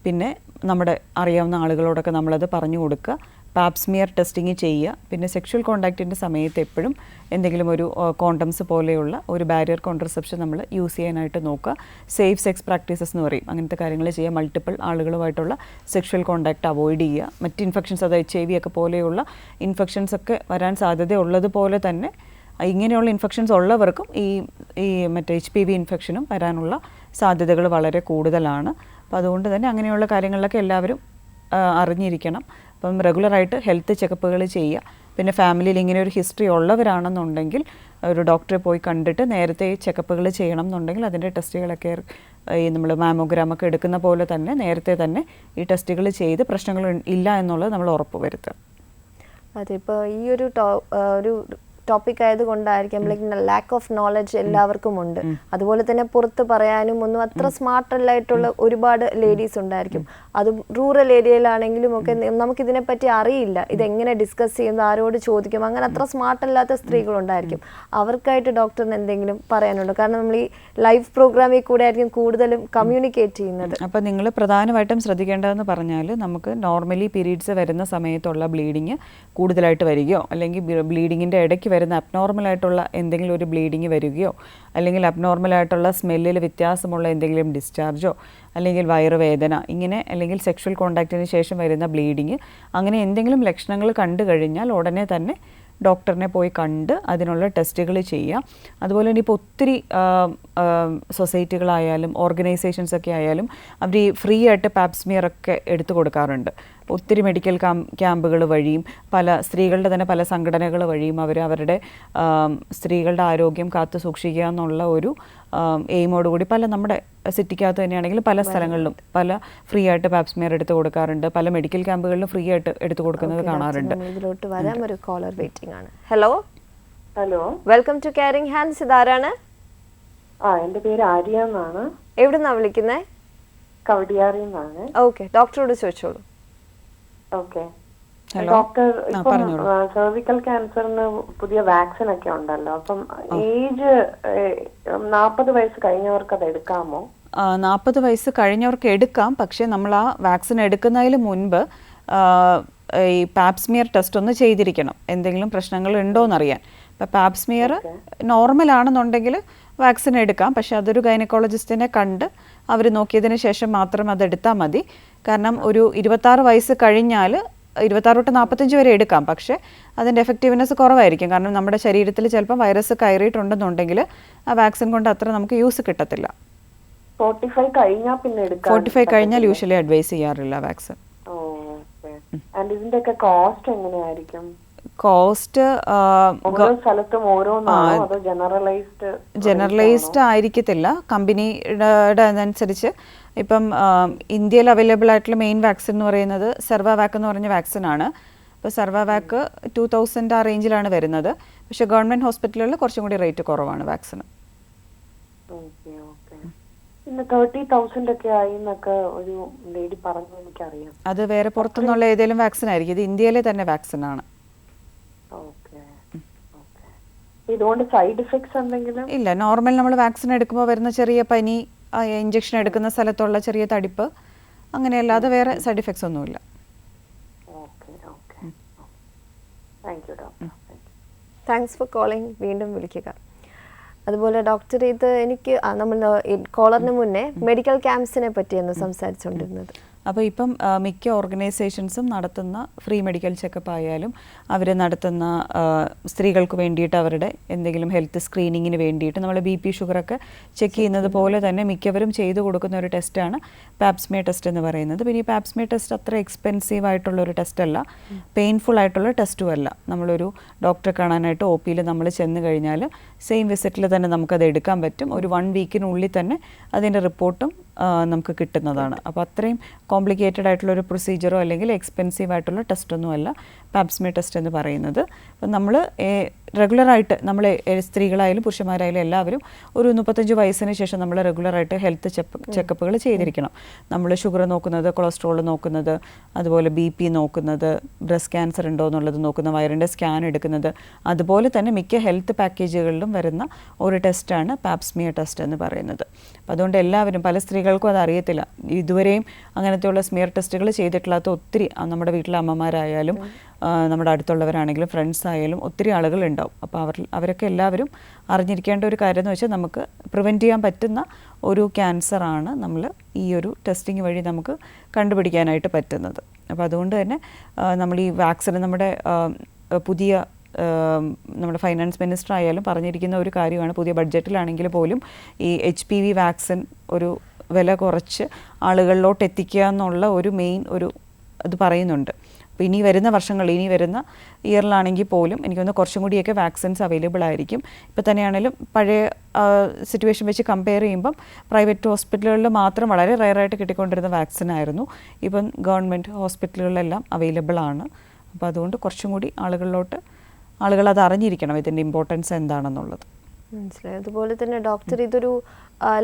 Speaker 2: പിന്നെ നമ്മുടെ അറിയാവുന്ന ആളുകളോടൊക്കെ നമ്മളത് പറഞ്ഞു കൊടുക്കുക. പാപ്സ്മിയർ ടെസ്റ്റിങ് ചെയ്യുക. പിന്നെ സെക്ഷൽ കോണ്ടാക്റ്റിൻ്റെ സമയത്ത് എപ്പോഴും എന്തെങ്കിലും ഒരു കോണ്ടംസ് പോലെയുള്ള ഒരു ബാരിയർ കോൺട്രസെപ്ഷൻ നമ്മൾ യൂസ് ചെയ്യാനായിട്ട് നോക്കുക. സേഫ് സെക്സ് പ്രാക്ടീസസ് എന്ന് പറയും, അങ്ങനത്തെ കാര്യങ്ങൾ ചെയ്യുക. മൾട്ടിപ്പിൾ ആളുകളുമായിട്ടുള്ള സെക്ഷൽ കോണ്ടാക്റ്റ് അവോയ്ഡ് ചെയ്യുക. മറ്റ് ഇൻഫെക്ഷൻസ്, അതായത് HIV ഒക്കെ പോലെയുള്ള ഇൻഫെക്ഷൻസ് ഒക്കെ വരാൻ സാധ്യതയുള്ളതുപോലെ തന്നെ ഇങ്ങനെയുള്ള ഇൻഫെക്ഷൻസ് ഉള്ളവർക്കും ഈ മറ്റേ HPV ഇൻഫെക്ഷനും വരാനുള്ള സാധ്യതകൾ വളരെ കൂടുതലാണ്. അപ്പോൾ അതുകൊണ്ട് തന്നെ അങ്ങനെയുള്ള കാര്യങ്ങളിലൊക്കെ എല്ലാവരും അറിഞ്ഞിരിക്കണം. അപ്പം റെഗുലറായിട്ട് ഹെൽത്ത് ചെക്കപ്പുകൾ ചെയ്യുക. പിന്നെ ഫാമിലിയിൽ ഇങ്ങനെ ഒരു ഹിസ്റ്ററി ഉള്ളവരാണെന്നുണ്ടെങ്കിൽ ഒരു ഡോക്ടറെ പോയി കണ്ടിട്ട് നേരത്തെ ചെക്കപ്പുകൾ ചെയ്യണം എന്നുണ്ടെങ്കിൽ അതിൻ്റെ ടെസ്റ്റുകളൊക്കെ ഈ നമ്മൾ മാമോഗ്രാമൊക്കെ എടുക്കുന്ന പോലെ തന്നെ നേരത്തെ തന്നെ ഈ ടെസ്റ്റുകൾ ചെയ്ത് പ്രശ്നങ്ങൾ ഇല്ല എന്നുള്ളത് നമ്മൾ ഉറപ്പ് വരുത്തുക.
Speaker 1: അതെ, ഇപ്പോൾ ഈ ഒരു ടോപ്പിക് ആയതുകൊണ്ടായിരിക്കും ലാക്ക് ഓഫ് നോളജ് എല്ലാവർക്കും ഉണ്ട്. അതുപോലെ തന്നെ പുറത്ത് പറയാനും ഒന്നും അത്ര സ്മാർട്ട് അല്ലായിട്ടുള്ള ഒരുപാട് ലേഡീസ് ഉണ്ടായിരിക്കും. അതും റൂറൽ ഏരിയയിലാണെങ്കിലും ഒക്കെ നമുക്കിതിനെപ്പറ്റി അറിയില്ല. ഇതെങ്ങനെ ഡിസ്കസ് ചെയ്യുന്നു, ആരോട് ചോദിക്കും, അങ്ങനെ അത്ര സ്മാർട്ട് അല്ലാത്ത സ്ത്രീകളുണ്ടായിരിക്കും. അവർക്കായിട്ട് ഡോക്ടറിന് എന്തെങ്കിലും പറയാനുണ്ടോ? കാരണം നമ്മൾ ഈ ലൈവ് പ്രോഗ്രാമിൽ കൂടെ ആയിരിക്കും കൂടുതലും കമ്മ്യൂണിക്കേറ്റ് ചെയ്യുന്നത്.
Speaker 2: അപ്പോൾ നിങ്ങൾ പ്രധാനമായിട്ടും ശ്രദ്ധിക്കേണ്ടതെന്ന് പറഞ്ഞാൽ നമുക്ക് നോർമലി പീരീഡ്സ് വരുന്ന സമയത്തുള്ള ബ്ലീഡിങ് കൂടുതലായിട്ട് വരികയോ അല്ലെങ്കിൽ ബ്ലീഡിങ്ങിൻ്റെ ഇടയ്ക്ക് വരുന്ന അബ്നോർമലായിട്ടുള്ള എന്തെങ്കിലും ഒരു ബ്ലീഡിങ് വരികയോ അല്ലെങ്കിൽ അബ്നോർമലായിട്ടുള്ള സ്മെല്ലിൽ വ്യത്യാസമുള്ള എന്തെങ്കിലും ഡിസ്ചാർജോ അല്ലെങ്കിൽ വയറുവേദന ഇങ്ങനെ അല്ലെങ്കിൽ സെക്ഷൽ കോണ്ടാക്റ്റിന് ശേഷം വരുന്ന ബ്ലീഡിങ് അങ്ങനെ എന്തെങ്കിലും ലക്ഷണങ്ങൾ കണ്ടു കഴിഞ്ഞാൽ ഉടനെ തന്നെ ഡോക്ടറിനെ പോയി കണ്ട് അതിനുള്ള ടെസ്റ്റുകൾ ചെയ്യുക. അതുപോലെ തന്നെ ഇപ്പോൾ ഒത്തിരി സൊസൈറ്റികളായാലും ഓർഗനൈസേഷൻസൊക്കെ ആയാലും അവർ ഈ ഫ്രീ ആയിട്ട് പാപ്സ്മിയർ ഒക്കെ എടുത്തു കൊടുക്കാറുണ്ട്. ഒത്തിരി മെഡിക്കൽ ക്യാമ്പുകൾ വഴിയും സ്ത്രീകളുടെ തന്നെ പല സംഘടനകൾ വഴിയും അവർ അവരുടെ സ്ത്രീകളുടെ ആരോഗ്യം കാത്തു സൂക്ഷിക്കുക എന്നുള്ള ഒരു എയിമോടുകൂടി നമ്മുടെ സിറ്റിക്കകത്ത് തന്നെയാണെങ്കിലും പല സ്ഥലങ്ങളിലും ഫ്രീ ആയിട്ട് പാപ്സ്മിയർ എടുത്തു കൊടുക്കാറുണ്ട്. പല മെഡിക്കൽ ക്യാമ്പുകളിലും ഫ്രീ ആയിട്ട് എടുത്തു കൊടുക്കുന്നത് കാണാറുണ്ട്.
Speaker 1: ഇതിലോട്ട് വരാൻ ഒരു കോളർ വെയിറ്റിംഗ് ആണ്. Hello
Speaker 4: hello,
Speaker 1: welcome to caring hands. ഇതാരാണ്?
Speaker 4: എന്റെ പേര് ആര്യ എന്നാണ്.
Speaker 1: എവിടുന്നാ വിളിക്കുന്നേ?
Speaker 4: കവടിയാറിൽ നിന്നാണ്.
Speaker 1: ഓക്കെ, ഡോക്ടറോട് ചോദിച്ചോളൂ.
Speaker 4: ഓക്കെ ഡോക്ടർ, ഇപ്പം സെർവിക്കൽ ക്യാൻസറിന് പുതിയ വാക്സിൻ ഒക്കെ ഉണ്ടല്ലോ, അപ്പം ഏജ് 40 വയസ്സ് കഴിഞ്ഞവർക്ക് അത് എടുക്കാമോ?
Speaker 2: 40 വയസ്സ് കഴിഞ്ഞവർക്ക് എടുക്കാം. പക്ഷേ നമ്മൾ ആ വാക്സിൻ എടുക്കുന്നതിന് മുൻപ് ഈ പാപ്സ്മിയർ ടെസ്റ്റ് ഒന്ന് ചെയ്തിരിക്കണം, എന്തെങ്കിലും പ്രശ്നങ്ങൾ ഉണ്ടോയെന്നറിയാൻ. ഇപ്പോൾ പാപ്സ്മിയർ നോർമൽ ആണെന്നുണ്ടെങ്കിൽ വാക്സിൻ എടുക്കാം. പക്ഷേ അതൊരു ഗൈനക്കോളജിസ്റ്റിനെ കണ്ട് അവർ നോക്കിയതിന് ശേഷം മാത്രം അതെടുത്താൽ മതി. കാരണം ഒരു 26 വയസ്സ് കഴിഞ്ഞാൽ 26 തൊട്ട് 45 വരെ എടുക്കാം. പക്ഷേ അതിൻ്റെ എഫക്റ്റീവ്നെസ് കുറവായിരിക്കും. കാരണം നമ്മുടെ ശരീരത്തിൽ ചിലപ്പോൾ വൈറസ് കയറിയിട്ടുണ്ടെന്നുണ്ടെങ്കിൽ ആ വാക്സിൻ കൊണ്ട് അത്ര നമുക്ക് യൂസ് കിട്ടത്തില്ല.
Speaker 4: 45 കഴിഞ്ഞാൽ പിന്നെ എടുക്കാം.
Speaker 2: 45 കഴിഞ്ഞാൽ യൂഷ്വലി അഡ്വൈസ് ചെയ്യാറില്ല വാക്സിൻ.
Speaker 4: ഇതിന്റെ ഒക്കെ കോസ്റ്റ് എങ്ങനെയായിരിക്കും?
Speaker 2: കോസ്റ്റ് ജനറലൈസ്ഡ് ആയിരിക്കത്തില്ല. കമ്പനിയുടെ അനുസരിച്ച് ഇപ്പം ഇന്ത്യയിൽ അവൈലബിൾ ആയിട്ടുള്ള മെയിൻ വാക്സിൻ എന്ന് പറയുന്നത് സെർവാവാക് എന്ന് പറഞ്ഞ വാക്സിനാണ്. അപ്പോൾ സെർവാവാക് 2000 ആ റേഞ്ചിലാണ് വരുന്നത്. പക്ഷേ ഗവൺമെൻറ് ഹോസ്പിറ്റലുകളിൽ കുറച്ചും കൂടി റേറ്റ് കുറവാണ് വാക്സിന്.
Speaker 4: പിന്നെ 30,000 ഒക്കെ ആയി എന്നൊക്കെ ഒരു ലേഡി പറഞ്ഞു, എനിക്കറിയാം.
Speaker 2: അത് വേറെ പുറത്തുനിന്നുള്ള ഏതെങ്കിലും വാക്സിൻ ആയിരിക്കും. ഇത് ഇന്ത്യയിലെ തന്നെ വാക്സിനാണ്.
Speaker 4: ഇതുകൊണ്ട് സൈഡ് ഇഫക്ട്സ് എന്തെങ്കിലും
Speaker 2: ഇല്ല. നോർമൽ നമ്മൾ വാക്സിൻ എടുക്കുമ്പോൾ വരുന്ന ചെറിയ പനി, ഇഞ്ചക്ഷൻ എടുക്കുന്ന സ്ഥലത്തുള്ള ചെറിയ തടിപ്പ്, അങ്ങനെയല്ലാതെ വേറെ സൈഡ് ഇഫക്ട്സ് ഒന്നുമില്ല.
Speaker 1: Thanks for calling. വീണ്ടും വിളിക്കുക. അതുപോലെ ഡോക്ടർ ഇത് എനിക്ക് നമ്മൾ കോളറിന് മുന്നേ മെഡിക്കൽ ക്യാമ്പ്സിനെ പറ്റിയാണ് സംസാരിച്ചുകൊണ്ടിരുന്നത്.
Speaker 2: അപ്പോൾ ഇപ്പം മിക്ക ഓർഗനൈസേഷൻസും നടത്തുന്ന ഫ്രീ മെഡിക്കൽ ചെക്കപ്പ് ആയാലും അവർ നടത്തുന്ന സ്ത്രീകൾക്ക് വേണ്ടിയിട്ട് അവരുടെ എന്തെങ്കിലും ഹെൽത്ത് സ്ക്രീനിങ്ങിന് വേണ്ടിയിട്ട് നമ്മൾ BP ഷുഗറൊക്കെ ചെക്ക് ചെയ്യുന്നത് പോലെ തന്നെ മിക്കവരും ചെയ്തു കൊടുക്കുന്ന ഒരു ടെസ്റ്റാണ് പാപ്സ്മിയർ ടെസ്റ്റ് എന്ന് പറയുന്നത്. പിന്നെ ഈ പാപ്സ്മിയർ ടെസ്റ്റ് അത്ര എക്സ്പെൻസീവ് ആയിട്ടുള്ളൊരു ടെസ്റ്റ് അല്ല, പെയിൻഫുൾ ആയിട്ടുള്ള ടെസ്റ്റും അല്ല. നമ്മളൊരു ഡോക്ടറെ കാണാനായിട്ട് OPയിൽ നമ്മൾ ചെന്ന് കഴിഞ്ഞാൽ സെയിം വിസിറ്റിൽ തന്നെ നമുക്കത് എടുക്കാൻ പറ്റും. ഒരു 1 വീക്കിനുള്ളിൽ തന്നെ അതിൻ്റെ റിപ്പോർട്ടും നമുക്ക് കിട്ടുന്നതാണ്. അപ്പോൾ അത്രയും കോംപ്ലിക്കേറ്റഡ് ആയിട്ടുള്ളൊരു പ്രൊസീജിയറോ അല്ലെങ്കിൽ എക്സ്പെൻസീവ് ആയിട്ടുള്ള ടെസ്റ്റൊന്നും അല്ല പാപ്സ്മിയർ ടെസ്റ്റ് എന്ന് പറയുന്നത്. അപ്പം നമ്മൾ റെഗുലറായിട്ട് നമ്മൾ സ്ത്രീകളായാലും പുരുഷന്മാരായാലും എല്ലാവരും ഒരു 35 വയസ്സിന് ശേഷം നമ്മൾ റെഗുലറായിട്ട് ഹെൽത്ത് ചെക്കപ്പുകൾ ചെയ്തിരിക്കണം. നമ്മൾ ഷുഗർ നോക്കുന്നത്, കൊളസ്ട്രോൾ നോക്കുന്നത്, അതുപോലെ BP നോക്കുന്നത്, ബ്രസ്റ്റ് ക്യാൻസർ ഉണ്ടോ എന്നുള്ളത് നോക്കുന്നത്, വയറിൻ്റെ സ്കാൻ എടുക്കുന്നത്, അതുപോലെ തന്നെ മിക്ക ഹെൽത്ത് പാക്കേജുകളിലും വരുന്ന ഒരു ടെസ്റ്റാണ് പാപ്സ്മിയർ ടെസ്റ്റ് എന്ന് പറയുന്നത്. അപ്പോൾ അതുകൊണ്ട് എല്ലാവരും, പല സ്ത്രീകൾക്കും അത് അറിയത്തില്ല. ഇതുവരെയും അങ്ങനത്തെയുള്ള സ്മിയർ ടെസ്റ്റുകൾ ചെയ്തിട്ടില്ലാത്ത ഒത്തിരി നമ്മുടെ വീട്ടിലെ അമ്മമാരായാലും നമ്മുടെ അടുത്തുള്ളവരാണെങ്കിലും ഫ്രണ്ട്സ് ആയാലും ഒത്തിരി ആളുകളുണ്ടാവും. അപ്പോൾ അവരൊക്കെ എല്ലാവരും അറിഞ്ഞിരിക്കേണ്ട ഒരു കാര്യം എന്ന് വെച്ചാൽ നമുക്ക് പ്രിവെൻറ്റ് ചെയ്യാൻ പറ്റുന്ന ഒരു ക്യാൻസറാണ് നമ്മൾ ഈ ഒരു ടെസ്റ്റിംഗ് വഴി നമുക്ക് കണ്ടുപിടിക്കാനായിട്ട് പറ്റുന്നത്. അപ്പോൾ അതുകൊണ്ട് തന്നെ നമ്മൾ ഈ വാക്സിൻ നമ്മുടെ പുതിയ നമ്മുടെ ഫൈനാൻസ് മിനിസ്റ്റർ ആയാലും പറഞ്ഞിരിക്കുന്ന ഒരു കാര്യമാണ്, പുതിയ ബഡ്ജറ്റിലാണെങ്കിൽ പോലും ഈ HPV വാക്സിൻ ഒരു വില കുറച്ച് ആളുകളിലോട്ട് എത്തിക്കുക എന്നുള്ള ഒരു മെയിൻ ഒരു ഇത് പറയുന്നുണ്ട്. അപ്പോൾ ഇനി വരുന്ന വർഷങ്ങളിൽ, ഇനി വരുന്ന ഇയറിലാണെങ്കിൽ പോലും എനിക്കൊന്ന് കുറച്ചും കൂടിയൊക്കെ വാക്സിൻസ് അവൈലബിൾ ആയിരിക്കും. ഇപ്പോൾ തന്നെയാണെങ്കിലും പഴയ സിറ്റുവേഷൻ വെച്ച് കമ്പയർ ചെയ്യുമ്പം പ്രൈവറ്റ് ഹോസ്പിറ്റലുകളിൽ മാത്രം വളരെ റയറായിട്ട് കിട്ടിക്കൊണ്ടിരുന്ന വാക്സിൻ ആയിരുന്നു. ഇപ്പം ഗവൺമെൻറ് ഹോസ്പിറ്റലുകളിലെല്ലാം അവൈലബിൾ ആണ്. അപ്പോൾ അതുകൊണ്ട് കുറച്ചും കൂടി ആളുകൾ അത് അറിഞ്ഞിരിക്കണം, ഇതിൻ്റെ ഇമ്പോർട്ടൻസ് എന്താണെന്നുള്ളത്.
Speaker 1: മനസ്സിലായി. അതുപോലെ തന്നെ ഡോക്ടർ, ഇതൊരു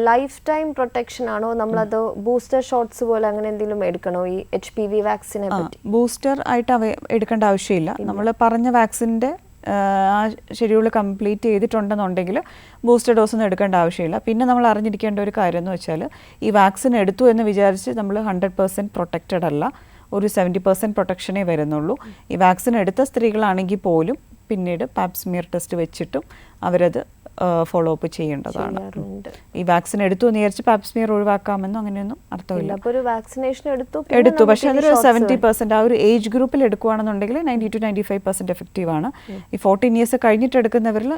Speaker 1: ലൈഫ് ടൈം പ്രൊട്ടക്ഷൻ ആണോ, നമ്മളത് ബൂസ്റ്റർ ഷോട്ട്സ് പോലെ അങ്ങനെ എന്തെങ്കിലും എടുക്കണോ ഈ HPV വാക്സിനെ പറ്റി?
Speaker 2: ബൂസ്റ്റർ ആയിട്ട് എടുക്കേണ്ട ആവശ്യമില്ല. നമ്മൾ പറഞ്ഞ വാക്സിൻ്റെ ആ ഷെഡ്യൂൾ കംപ്ലീറ്റ് ചെയ്തിട്ടുണ്ടെന്നുണ്ടെങ്കിൽ ബൂസ്റ്റർ ഡോസ് ഒന്നും എടുക്കേണ്ട ആവശ്യമില്ല. പിന്നെ നമ്മൾ അറിഞ്ഞിരിക്കേണ്ട ഒരു കാര്യം എന്ന് വെച്ചാൽ ഈ വാക്സിൻ എടുത്തു എന്ന് വിചാരിച്ച് നമ്മൾ 100% പ്രൊട്ടക്റ്റഡ് അല്ല, ഒരു 70% പ്രൊട്ടക്ഷനേ വരുന്നുള്ളൂ. ഈ വാക്സിൻ എടുത്ത സ്ത്രീകളാണെങ്കിൽ പോലും പിന്നീട് പാപ്സ്മിയർ ടെസ്റ്റ് വെച്ചിട്ടും അവരത് ഫോളോ അപ്പ് ചെയ്യേണ്ടതാണ്. ഈ വാക്സിൻ എടുത്തു എന്ന് വിചാരിച്ച് പാപ്സ്മിയർ ഒഴിവാക്കാമെന്നോ അങ്ങനെയൊന്നും അർത്ഥമില്ല.
Speaker 1: ഒരു വാക്സിനേഷൻ
Speaker 2: എടുത്തു, പക്ഷെ അതൊരു 70% ആ ഒരു ഏജ് ഗ്രൂപ്പിൽ എടുക്കുകയാണെന്നുണ്ടെങ്കിൽ 90 to 95% എഫക്റ്റീവ് ആണ്. ഈ 14 ഇയേഴ്സ് കഴിഞ്ഞിട്ട് എടുക്കുന്നവരിൽ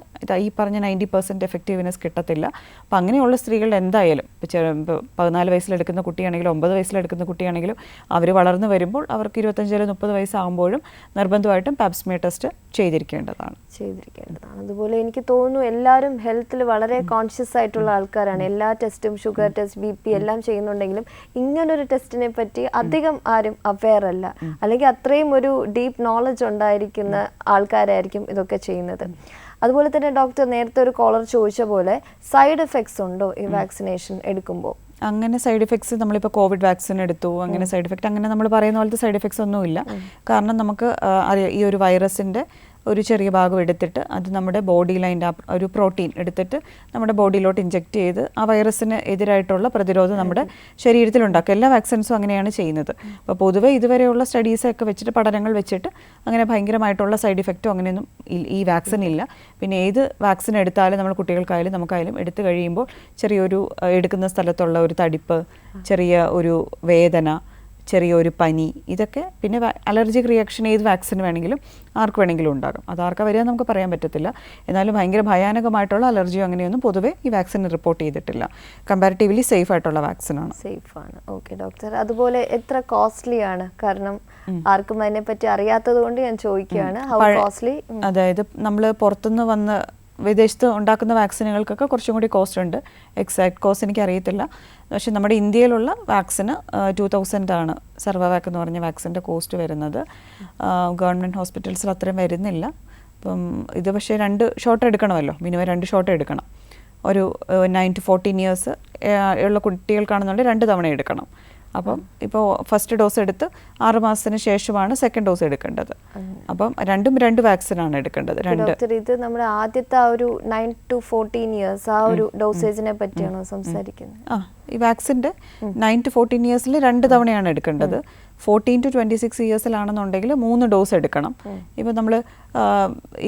Speaker 2: ഈ പറഞ്ഞ 90% എഫക്റ്റീവ്നെസ് കിട്ടത്തില്ല. അപ്പം അങ്ങനെയുള്ള സ്ത്രീകൾ എന്തായാലും ഇപ്പോൾ 14 വയസ്സിലെടുക്കുന്ന കുട്ടിയാണെങ്കിലും 9 വയസ്സിലെടുക്കുന്ന കുട്ടിയാണെങ്കിലും അവർ വളർന്നു വരുമ്പോൾ അവർക്ക് 25-30 വയസ്സാകുമ്പോഴും നിർബന്ധമായിട്ടും പാപ്സ്മിയർ ടെസ്റ്റ് ചെയ്തിരിക്കേണ്ടതാണ്.
Speaker 1: അതുപോലെ എനിക്ക് തോന്നുന്നു എല്ലാവരും ഹെൽത്തിൽ വളരെ കോൺഷ്യസ് ആയിട്ടുള്ള ആൾക്കാരാണ്. എല്ലാ ടെസ്റ്റും, ഷുഗർ ടെസ്റ്റ്, BP എല്ലാം ചെയ്യുന്നുണ്ടെങ്കിലും ഇങ്ങനൊരു ടെസ്റ്റിനെ പറ്റി അധികം ആരും അവെയർ അല്ല, അല്ലെങ്കിൽ അത്രയും ഒരു ഡീപ്പ് നോളജ് ഉണ്ടായിരിക്കുന്ന ആൾക്കാരായിരിക്കും ഇതൊക്കെ ചെയ്യുന്നത്. അതുപോലെ തന്നെ ഡോക്ടർ, നേരത്തെ ഒരു കോളർ ചോദിച്ച പോലെ സൈഡ് എഫക്ട്സ് ഉണ്ടോ ഈ വാക്സിനേഷൻ എടുക്കുമ്പോൾ?
Speaker 2: അങ്ങനെ സൈഡ് എഫക്ട്സ്, നമ്മളിപ്പോൾ കോവിഡ് വാക്സിൻ എടുത്തു, അങ്ങനെ സൈഡ് എഫക്റ്റ് അങ്ങനെ നമ്മൾ പറയുന്ന പോലത്തെ സൈഡ് എഫക്ട്സ് ഒന്നുമില്ല. കാരണം നമുക്ക് അറിയാം, ഈ ഒരു വൈറസിൻ്റെ ഒരു ചെറിയ ഭാഗം എടുത്തിട്ട് അത് നമ്മുടെ ബോഡിയിൽ അതിൻ്റെ ഒരു പ്രോട്ടീൻ എടുത്തിട്ട് നമ്മുടെ ബോഡിയിലോട്ട് ഇഞ്ചെക്ട് ചെയ്ത് ആ വൈറസിന് എതിരായിട്ടുള്ള പ്രതിരോധം നമ്മുടെ ശരീരത്തിലുണ്ടാക്കും. എല്ലാ വാക്സിൻസും അങ്ങനെയാണ് ചെയ്യുന്നത്. അപ്പോൾ പൊതുവെ ഇതുവരെയുള്ള സ്റ്റഡീസൊക്കെ വെച്ചിട്ട്, പഠനങ്ങൾ വെച്ചിട്ട് അങ്ങനെ ഭയങ്കരമായിട്ടുള്ള സൈഡ് ഇഫക്റ്റോ അങ്ങനെയൊന്നും ഈ വാക്സിൻ ഇല്ല. പിന്നെ ഏത് വാക്സിൻ എടുത്താലും നമ്മൾ കുട്ടികൾക്കായാലും നമുക്കായാലും എടുത്തു കഴിയുമ്പോൾ ചെറിയൊരു എടുക്കുന്ന സ്ഥലത്തുള്ള ഒരു തടിപ്പ്, ചെറിയ ഒരു വേദന, ചെറിയൊരു പനി, ഇതൊക്കെ പിന്നെ അലർജിക് റിയാക്ഷൻ ഏത് വാക്സിൻ വേണമെങ്കിലും ആർക്ക് വേണമെങ്കിലും ഉണ്ടാകും. അതാർക്കാ വരിക നമുക്ക് പറയാൻ പറ്റത്തില്ല. എന്നാലും ഭയങ്കര ഭയാനകമായിട്ടുള്ള അലർജിയോ അങ്ങനെയൊന്നും പൊതുവെ ഈ വാക്സിൻ റിപ്പോർട്ട് ചെയ്തിട്ടില്ല. കമ്പാരിറ്റീവ്ലി സേഫ് ആയിട്ടുള്ള വാക്സിനാണ്.
Speaker 1: സേഫാണ്. ഓക്കെ ഡോക്ടർ, അതുപോലെ എത്ര കോസ്റ്റ്ലി ആണ്? കാരണം ആർക്കും അതിനെപ്പറ്റി അറിയാത്തത് കൊണ്ട് ഞാൻ ചോദിക്കുകയാണ്. How costly?
Speaker 2: അതായത് നമ്മൾ പുറത്തുനിന്ന് വന്ന് വിദേശത്ത് ഉണ്ടാക്കുന്ന വാക്സിനുകൾക്കൊക്കെ കുറച്ചും കൂടി കോസ്റ്റ് ഉണ്ട്. എക്സാക്ട് കോസ്റ്റ് എനിക്ക് അറിയത്തില്ല. പക്ഷേ നമ്മുടെ ഇന്ത്യയിലുള്ള വാക്സിന് 2000 ആണ് സർവവാക് എന്ന് പറഞ്ഞ വാക്സിൻ്റെ കോസ്റ്റ് വരുന്നത്. ഗവൺമെൻറ് ഹോസ്പിറ്റൽസിൽ അത്രയും വരുന്നില്ല. അപ്പം ഇത് പക്ഷേ 2 ഷോട്ട് എടുക്കണമല്ലോ, മിനിമം 2 ഷോട്ട് എടുക്കണം. ഒരു 9 to 14 ഇയേഴ്സ് ഉള്ള കുട്ടികൾക്കാണെന്നുണ്ടെങ്കിൽ 2 തവണ എടുക്കണം. അപ്പം ഇപ്പോൾ ഫസ്റ്റ് ഡോസ് എടുത്ത് 6 മാസത്തിന് ശേഷമാണ് സെക്കൻഡ് ഡോസ് എടുക്കേണ്ടത്. അപ്പം രണ്ടും 2 വാക്സിനാണ് എടുക്കേണ്ടത്.
Speaker 1: ഇത് നമ്മുടെ ആദ്യത്തെ ആ ഒരു 9 to 14 ഇയേഴ്സ് ആ ഒരു ഡോസേജിനെ പറ്റിയാണോ സംസാരിക്കുന്നത്?
Speaker 2: ഈ വാക്സിൻ്റെ 9 to 14 ഇയേഴ്സിൽ 2 തവണയാണ് എടുക്കേണ്ടത്. 14 to 26 ഇയേഴ്സിലാണെന്നുണ്ടെങ്കിൽ 3 ഡോസ് എടുക്കണം. ഇപ്പോൾ നമ്മൾ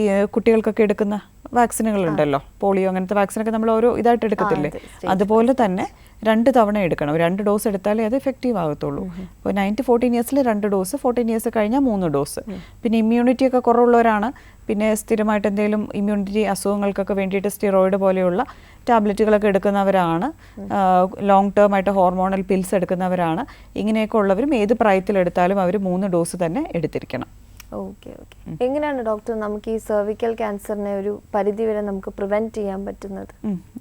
Speaker 2: ഈ കുട്ടികൾക്കൊക്കെ എടുക്കുന്ന വാക്സിനുകളുണ്ടല്ലോ, പോളിയോ അങ്ങനത്തെ വാക്സിനൊക്കെ നമ്മൾ ഓരോ ഇതായിട്ട് എടുക്കത്തില്ലേ, അതുപോലെ തന്നെ 2 തവണ എടുക്കണം. 2 ഡോസ് എടുത്താലേ അത് എഫക്റ്റീവ് ആകത്തുള്ളൂ. ഇപ്പോൾ 9-14 ഇയേഴ്സിൽ 2 ഡോസ്, 14 ഇയേഴ്സ് കഴിഞ്ഞാൽ 3 ഡോസ്. പിന്നെ ഇമ്മ്യൂണിറ്റി ഒക്കെ കുറവുള്ളവരാണ്, പിന്നെ സ്ഥിരമായിട്ട് എന്തെങ്കിലും ഇമ്മ്യൂണിറ്റി അസുഖങ്ങൾക്കൊക്കെ വേണ്ടിയിട്ട് സ്റ്റിറോയിഡ് പോലെയുള്ള ടാബ്ലറ്റുകളൊക്കെ എടുക്കുന്നവരാണ്, ലോങ് ടേം ആയിട്ട് ഹോർമോണൽ പിൽസ് എടുക്കുന്നവരാണ്, ഇങ്ങനെയൊക്കെ ഉള്ളവരും ഏത് പ്രായത്തിലെടുത്താലും അവർ 3 ഡോസ് തന്നെ എടുത്തിരിക്കണം.
Speaker 1: Okay okay. എങ്ങനെയാണ് ഡോക്ടർ നമുക്ക് ഈ സെർവിക്കൽ ക്യാൻസറിനെ ഒരു പരിധി വരെ നമുക്ക് പ്രിവെന്റ് ചെയ്യാൻ പറ്റുന്നത്?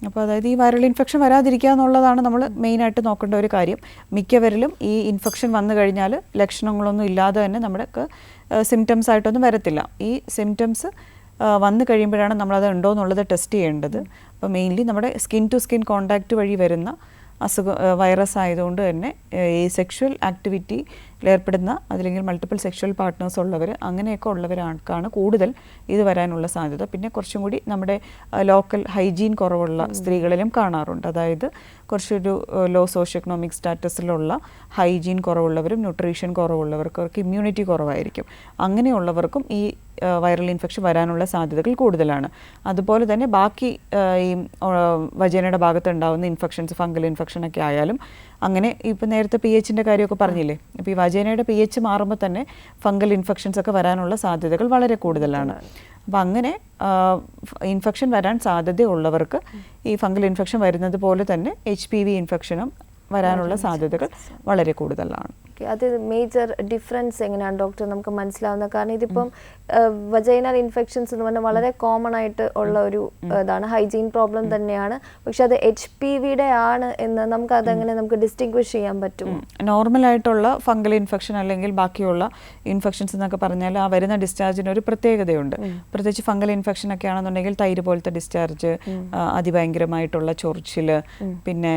Speaker 2: അപ്പോൾ അതായത് ഈ വൈറൽ ഇൻഫെക്ഷൻ വരാതിരിക്കുക എന്നുള്ളതാണ് നമ്മൾ മെയിനായിട്ട് നോക്കേണ്ട ഒരു കാര്യം. മിക്കവരിലും ഈ ഇൻഫെക്ഷൻ വന്നു കഴിഞ്ഞാൽ ലക്ഷണങ്ങളൊന്നും ഇല്ലാതെ തന്നെ നമ്മുടെ സിംറ്റംസ് ആയിട്ടൊന്നും വരത്തില്ല. ഈ സിംറ്റംസ് വന്നു കഴിയുമ്പോഴാണ് നമ്മളത് ഉണ്ടോ എന്നുള്ളത് ടെസ്റ്റ് ചെയ്യേണ്ടത്. അപ്പോൾ മെയിൻലി നമ്മുടെ സ്കിൻ ടു സ്കിൻ കോണ്ടാക്റ്റ് വഴി വരുന്ന വൈറസ് ആയതുകൊണ്ട് തന്നെ ഈ സെക്ഷൽ ആക്ടിവിറ്റിയിൽ ഏർപ്പെടുന്ന അല്ലെങ്കിൽ മൾട്ടിപ്പിൾ സെക്ഷൽ പാർട്ട്നേഴ്സ് ഉള്ളവർ അങ്ങനെയൊക്കെ ഉള്ളവരാണ് കൂടുതൽ ഇത് വരാനുള്ള സാധ്യത. പിന്നെ കുറച്ചും കൂടി നമ്മുടെ ലോക്കൽ ഹൈജീൻ കുറവുള്ള സ്ത്രീകളിലും കാണാറുണ്ട്. അതായത് കുറച്ചൊരു ലോ സോഷ്യോ എക്കണോമിക് സ്റ്റാറ്റസിലുള്ള ഹൈജീൻ കുറവുള്ളവരും ന്യൂട്രീഷൻ കുറവുള്ളവർക്കും അവർക്ക് ഇമ്മ്യൂണിറ്റി കുറവായിരിക്കും. അങ്ങനെയുള്ളവർക്കും ഈ വൈറൽ ഇൻഫെക്ഷൻ വരാനുള്ള സാധ്യതകൾ കൂടുതലാണ്. അതുപോലെ തന്നെ ബാക്കി ഈ വജേനയുടെ ഭാഗത്ത് ഉണ്ടാകുന്ന ഇൻഫെക്ഷൻസ്, ഫംഗൽ ഇൻഫെക്ഷനൊക്കെ ആയാലും അങ്ങനെ ഇപ്പോൾ നേരത്തെ PHൻ്റെ കാര്യമൊക്കെ പറഞ്ഞില്ലേ, ഇപ്പോൾ ഈ വജേനയുടെ PH മാറുമ്പോൾ തന്നെ ഫംഗൽ ഇൻഫെക്ഷൻസ് ഒക്കെ വരാനുള്ള സാധ്യതകൾ വളരെ കൂടുതലാണ്. അപ്പം അങ്ങനെ ഇൻഫെക്ഷൻ വരാൻ സാധ്യതയുള്ളവർക്ക് ഈ ഫംഗൽ ഇൻഫെക്ഷൻ വരുന്നത് പോലെ തന്നെ HPV ഇൻഫെക്ഷനും വരാനുള്ള സാധ്യതകൾ വളരെ കൂടുതലാണ്.
Speaker 1: അത് മേജർ ഡിഫറൻസ് എങ്ങനെയാണ് ഡോക്ടർ നമുക്ക് മനസ്സിലാവുന്നത്? കാരണം ഇതിപ്പം വജൈനൽ ഇൻഫെക്ഷൻസ് എന്ന് പറഞ്ഞാൽ വളരെ കോമൺ ആയിട്ട് ഉള്ള ഒരു ഇതാണ്, ഹൈജീൻ പ്രോബ്ലം തന്നെയാണ്. പക്ഷെ അത് HPVയുടെ ആണ് എന്ന് നമുക്ക് അതെങ്ങനെ നമുക്ക് ഡിസ്റ്റിങ്വിഷ് ചെയ്യാൻ പറ്റും?
Speaker 2: നോർമലായിട്ടുള്ള ഫംഗൽ ഇൻഫെക്ഷൻ അല്ലെങ്കിൽ ബാക്കിയുള്ള ഇൻഫെക്ഷൻസ് എന്നൊക്കെ പറഞ്ഞാൽ ആ വരുന്ന ഡിസ്ചാർജിന് ഒരു പ്രത്യേകതയുണ്ട്. പ്രത്യേകിച്ച് ഫംഗൽ ഇൻഫെക്ഷൻ ഒക്കെ ആണെന്നുണ്ടെങ്കിൽ തൈര് പോലത്തെ ഡിസ്ചാർജ്, അതിഭയങ്കരമായിട്ടുള്ള ചൊറിച്ചിൽ, പിന്നെ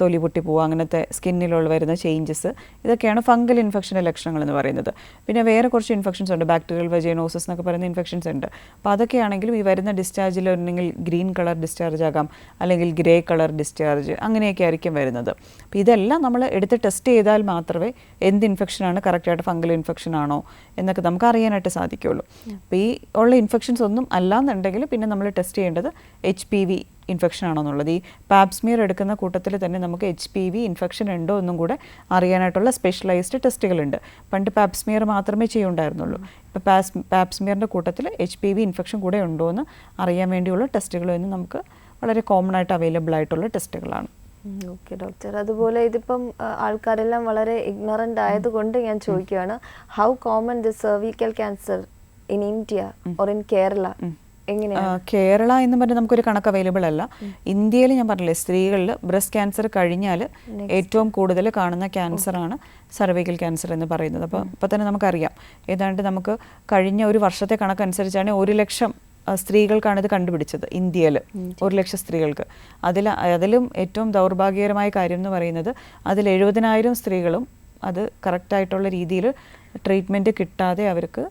Speaker 2: തൊലി പൊട്ടി പോവുക, അങ്ങനത്തെ സ്കിന്നിലുള്ള വരുന്ന ചേഞ്ചസ്, ഇതൊക്കെയാണ് ഫംഗൽ ഇൻഫെക്ഷൻ്റെ ലക്ഷണങ്ങൾ എന്ന് പറയുന്നത്. പിന്നെ വേറെ കുറച്ച് ഇൻഫെക്ഷൻസ് ഉണ്ട്, ബാക്ടീരിയൽ വജൈനോസിസ് എന്നൊക്കെ പറയുന്ന ഇൻഫെക്ഷൻസ് ഉണ്ട്. അപ്പോൾ അതൊക്കെയാണെങ്കിലും ഈ വരുന്ന ഡിസ്ചാർജിൽ ഒന്നെങ്കിൽ ഗ്രീൻ കളർ ഡിസ്ചാർജ് ആകാം, അല്ലെങ്കിൽ ഗ്രേ കളർ ഡിസ്ചാർജ്, അങ്ങനെയൊക്കെ ആയിരിക്കും വരുന്നത്. അപ്പോൾ ഇതെല്ലാം നമ്മൾ എടുത്ത് ടെസ്റ്റ് ചെയ്താൽ മാത്രമേ എന്ത് ഇൻഫെക്ഷനാണ് കറക്റ്റായിട്ട് ഫംഗൽ ഇൻഫെക്ഷൻ ആണോ എന്നൊക്കെ നമുക്ക് അറിയാനായിട്ട് സാധിക്കുകയുള്ളൂ. അപ്പോൾ ഈ ഉള്ള ഇൻഫെക്ഷൻസ് ഒന്നും അല്ലാന്നുണ്ടെങ്കിൽ പിന്നെ നമ്മൾ ടെസ്റ്റ് ചെയ്യേണ്ടത് HPV ഇൻഫെക്ഷൻ ആണോ എന്നുള്ളത്. ഈ പാപ്സ്മിയർ എടുക്കുന്ന കൂട്ടത്തിൽ തന്നെ നമുക്ക് HPV ഇൻഫെക്ഷൻ ഉണ്ടോ എന്നും കൂടെ അറിയാനായിട്ടുള്ള സ്പെഷ്യലൈസ്ഡ് ടെസ്റ്റുകളുണ്ട്. പണ്ട് പാപ്സ്മിയർ മാത്രമേ ചെയ്യുണ്ടായിരുന്നുള്ളൂ. ഇപ്പോൾ പാപ്സ്മിയറിൻ്റെ കൂട്ടത്തിൽ HPV ഇൻഫെക്ഷൻ കൂടെ ഉണ്ടോ എന്ന് അറിയാൻ വേണ്ടിയുള്ള ടെസ്റ്റുകൾ എന്ന് നമുക്ക് വളരെ കോമൺ ആയിട്ട് അവൈലബിൾ ആയിട്ടുള്ള ടെസ്റ്റുകളാണ്.
Speaker 1: Okay doctor. അതുപോലെ ഇതിപ്പം ആൾക്കാരെല്ലാം വളരെ ഇഗ്നറൻ്റ് ആയതുകൊണ്ട് ഞാൻ ചോദിക്കുകയാണ്, how common the cervical cancer in India or in Kerala?
Speaker 2: Kerala എന്ന് പറഞ്ഞാൽ നമുക്കൊരു കണക്ക് അവൈലബിൾ അല്ല. ഇന്ത്യയിൽ ഞാൻ പറഞ്ഞില്ലേ, സ്ത്രീകളിൽ ബ്രസ്റ്റ് ക്യാൻസർ കഴിഞ്ഞാൽ ഏറ്റവും കൂടുതൽ കാണുന്ന ക്യാൻസറാണ് സർവൈക്കൽ ക്യാൻസർ എന്ന് പറയുന്നത്. അപ്പോൾ ഇപ്പോൾ തന്നെ നമുക്കറിയാം, ഏതാണ്ട് നമുക്ക് കഴിഞ്ഞ ഒരു വർഷത്തെ കണക്കനുസരിച്ചാണ് 1 ലക്ഷം സ്ത്രീകൾക്കാണ് ഇത് കണ്ടുപിടിച്ചത് ഇന്ത്യയിൽ, 1 ലക്ഷം സ്ത്രീകൾക്ക്. അതിലും ഏറ്റവും ദൗർഭാഗ്യകരമായ കാര്യം എന്ന് പറയുന്നത് അതിൽ 70,000 സ്ത്രീകളും അത് കറക്റ്റായിട്ടുള്ള രീതിയിൽ ട്രീറ്റ്മെൻറ്റ് കിട്ടാതെ അവർക്ക്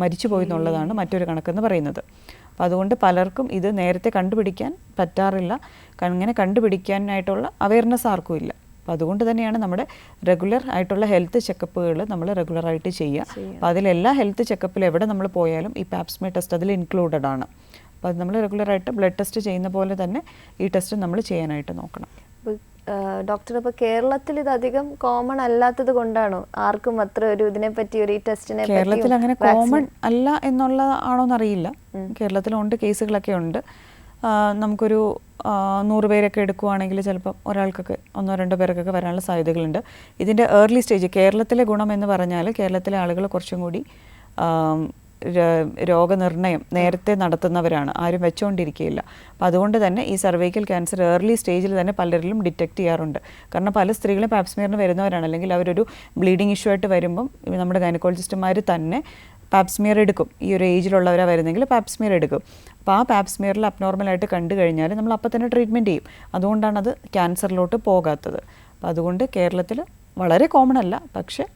Speaker 2: മരിച്ചു പോയി എന്നുള്ളതാണ് മറ്റൊരു കണക്കെന്ന് പറയുന്നത്. അപ്പോൾ അതുകൊണ്ട് പലർക്കും ഇത് നേരത്തെ കണ്ടുപിടിക്കാൻ പറ്റാറില്ല. അങ്ങനെ കണ്ടുപിടിക്കാനായിട്ടുള്ള അവയർനെസ് ആർക്കും ഇല്ല. അപ്പോൾ അതുകൊണ്ട് തന്നെയാണ് നമ്മുടെ റെഗുലർ ആയിട്ടുള്ള ഹെൽത്ത് ചെക്കപ്പുകൾ നമ്മൾ റെഗുലറായിട്ട് ചെയ്യുക. അപ്പോൾ അതിലെല്ലാ ഹെൽത്ത് ചെക്കപ്പിൽ എവിടെ നമ്മൾ പോയാലും ഈ പാപ്സ്മിയർ ടെസ്റ്റ് അതിൽ ഇൻക്ലൂഡഡ് ആണ്. അപ്പോൾ അത് നമ്മൾ റെഗുലറായിട്ട് ബ്ലഡ് ടെസ്റ്റ് ചെയ്യുന്ന പോലെ തന്നെ ഈ ടെസ്റ്റ് നമ്മൾ ചെയ്യാനായിട്ട് നോക്കണം.
Speaker 1: ഡോക്ടർ, ഇപ്പോൾ കേരളത്തിൽ ഇത് അധികം കോമൺ അല്ലാത്തത് കൊണ്ടാണോ ആർക്കും അത്ര ഒരു ഇതിനെപ്പറ്റി ഒരു ഈ ടെസ്റ്റിനെ
Speaker 2: കേരളത്തിൽ അങ്ങനെ കോമൺ അല്ല എന്നുള്ളതാണോന്നറിയില്ല. കേരളത്തിലുണ്ട്, കേസുകളൊക്കെ ഉണ്ട്. നമുക്കൊരു 100 പേരൊക്കെ എടുക്കുവാണെങ്കിൽ ചിലപ്പം ഒരാൾക്കൊക്കെ 1-2 പേർക്കൊക്കെ വരാനുള്ള സാധ്യതകളുണ്ട്. ഇതിൻ്റെ ഏർലി സ്റ്റേജ് കേരളത്തിലെ ഗുണം എന്ന് പറഞ്ഞാൽ കേരളത്തിലെ ആളുകൾ കുറച്ചും കൂടി രോഗനിർണയം നേരത്തെ നടത്തുന്നവരാണ്, ആരും വെച്ചുകൊണ്ടിരിക്കുകയില്ല. അപ്പോൾ അതുകൊണ്ട് തന്നെ ഈ സർവൈക്കൽ ക്യാൻസർ ഏർലി സ്റ്റേജിൽ തന്നെ പലരിലും ഡിറ്റക്ട് ചെയ്യാറുണ്ട്. കാരണം പല സ്ത്രീകളും പാപ്സ്മിയറിന് വരുന്നവരാണ്, അല്ലെങ്കിൽ അവരൊരു ബ്ലീഡിങ് ഇഷ്യൂ ആയിട്ട് വരുമ്പം നമ്മുടെ ഗൈനക്കോളജിസ്റ്റുമാർ തന്നെ പാപ്സ്മിയർ എടുക്കും. ഈ ഒരു ഏജിലുള്ളവരാണ് വരുന്നെങ്കിൽ പാപ്സ്മിയർ എടുക്കും. അപ്പോൾ ആ പാപ്സ്മിയറിൽ അബ്നോർമലായിട്ട് കണ്ടു കഴിഞ്ഞാൽ നമ്മൾ അപ്പോൾ തന്നെ ട്രീറ്റ്മെൻറ്റ് ചെയ്യും. അതുകൊണ്ടാണ് അത് ക്യാൻസറിലോട്ട് പോകാത്തത്. അപ്പോൾ അതുകൊണ്ട് കേരളത്തിൽ വളരെ കോമൺ അല്ല, പക്ഷേ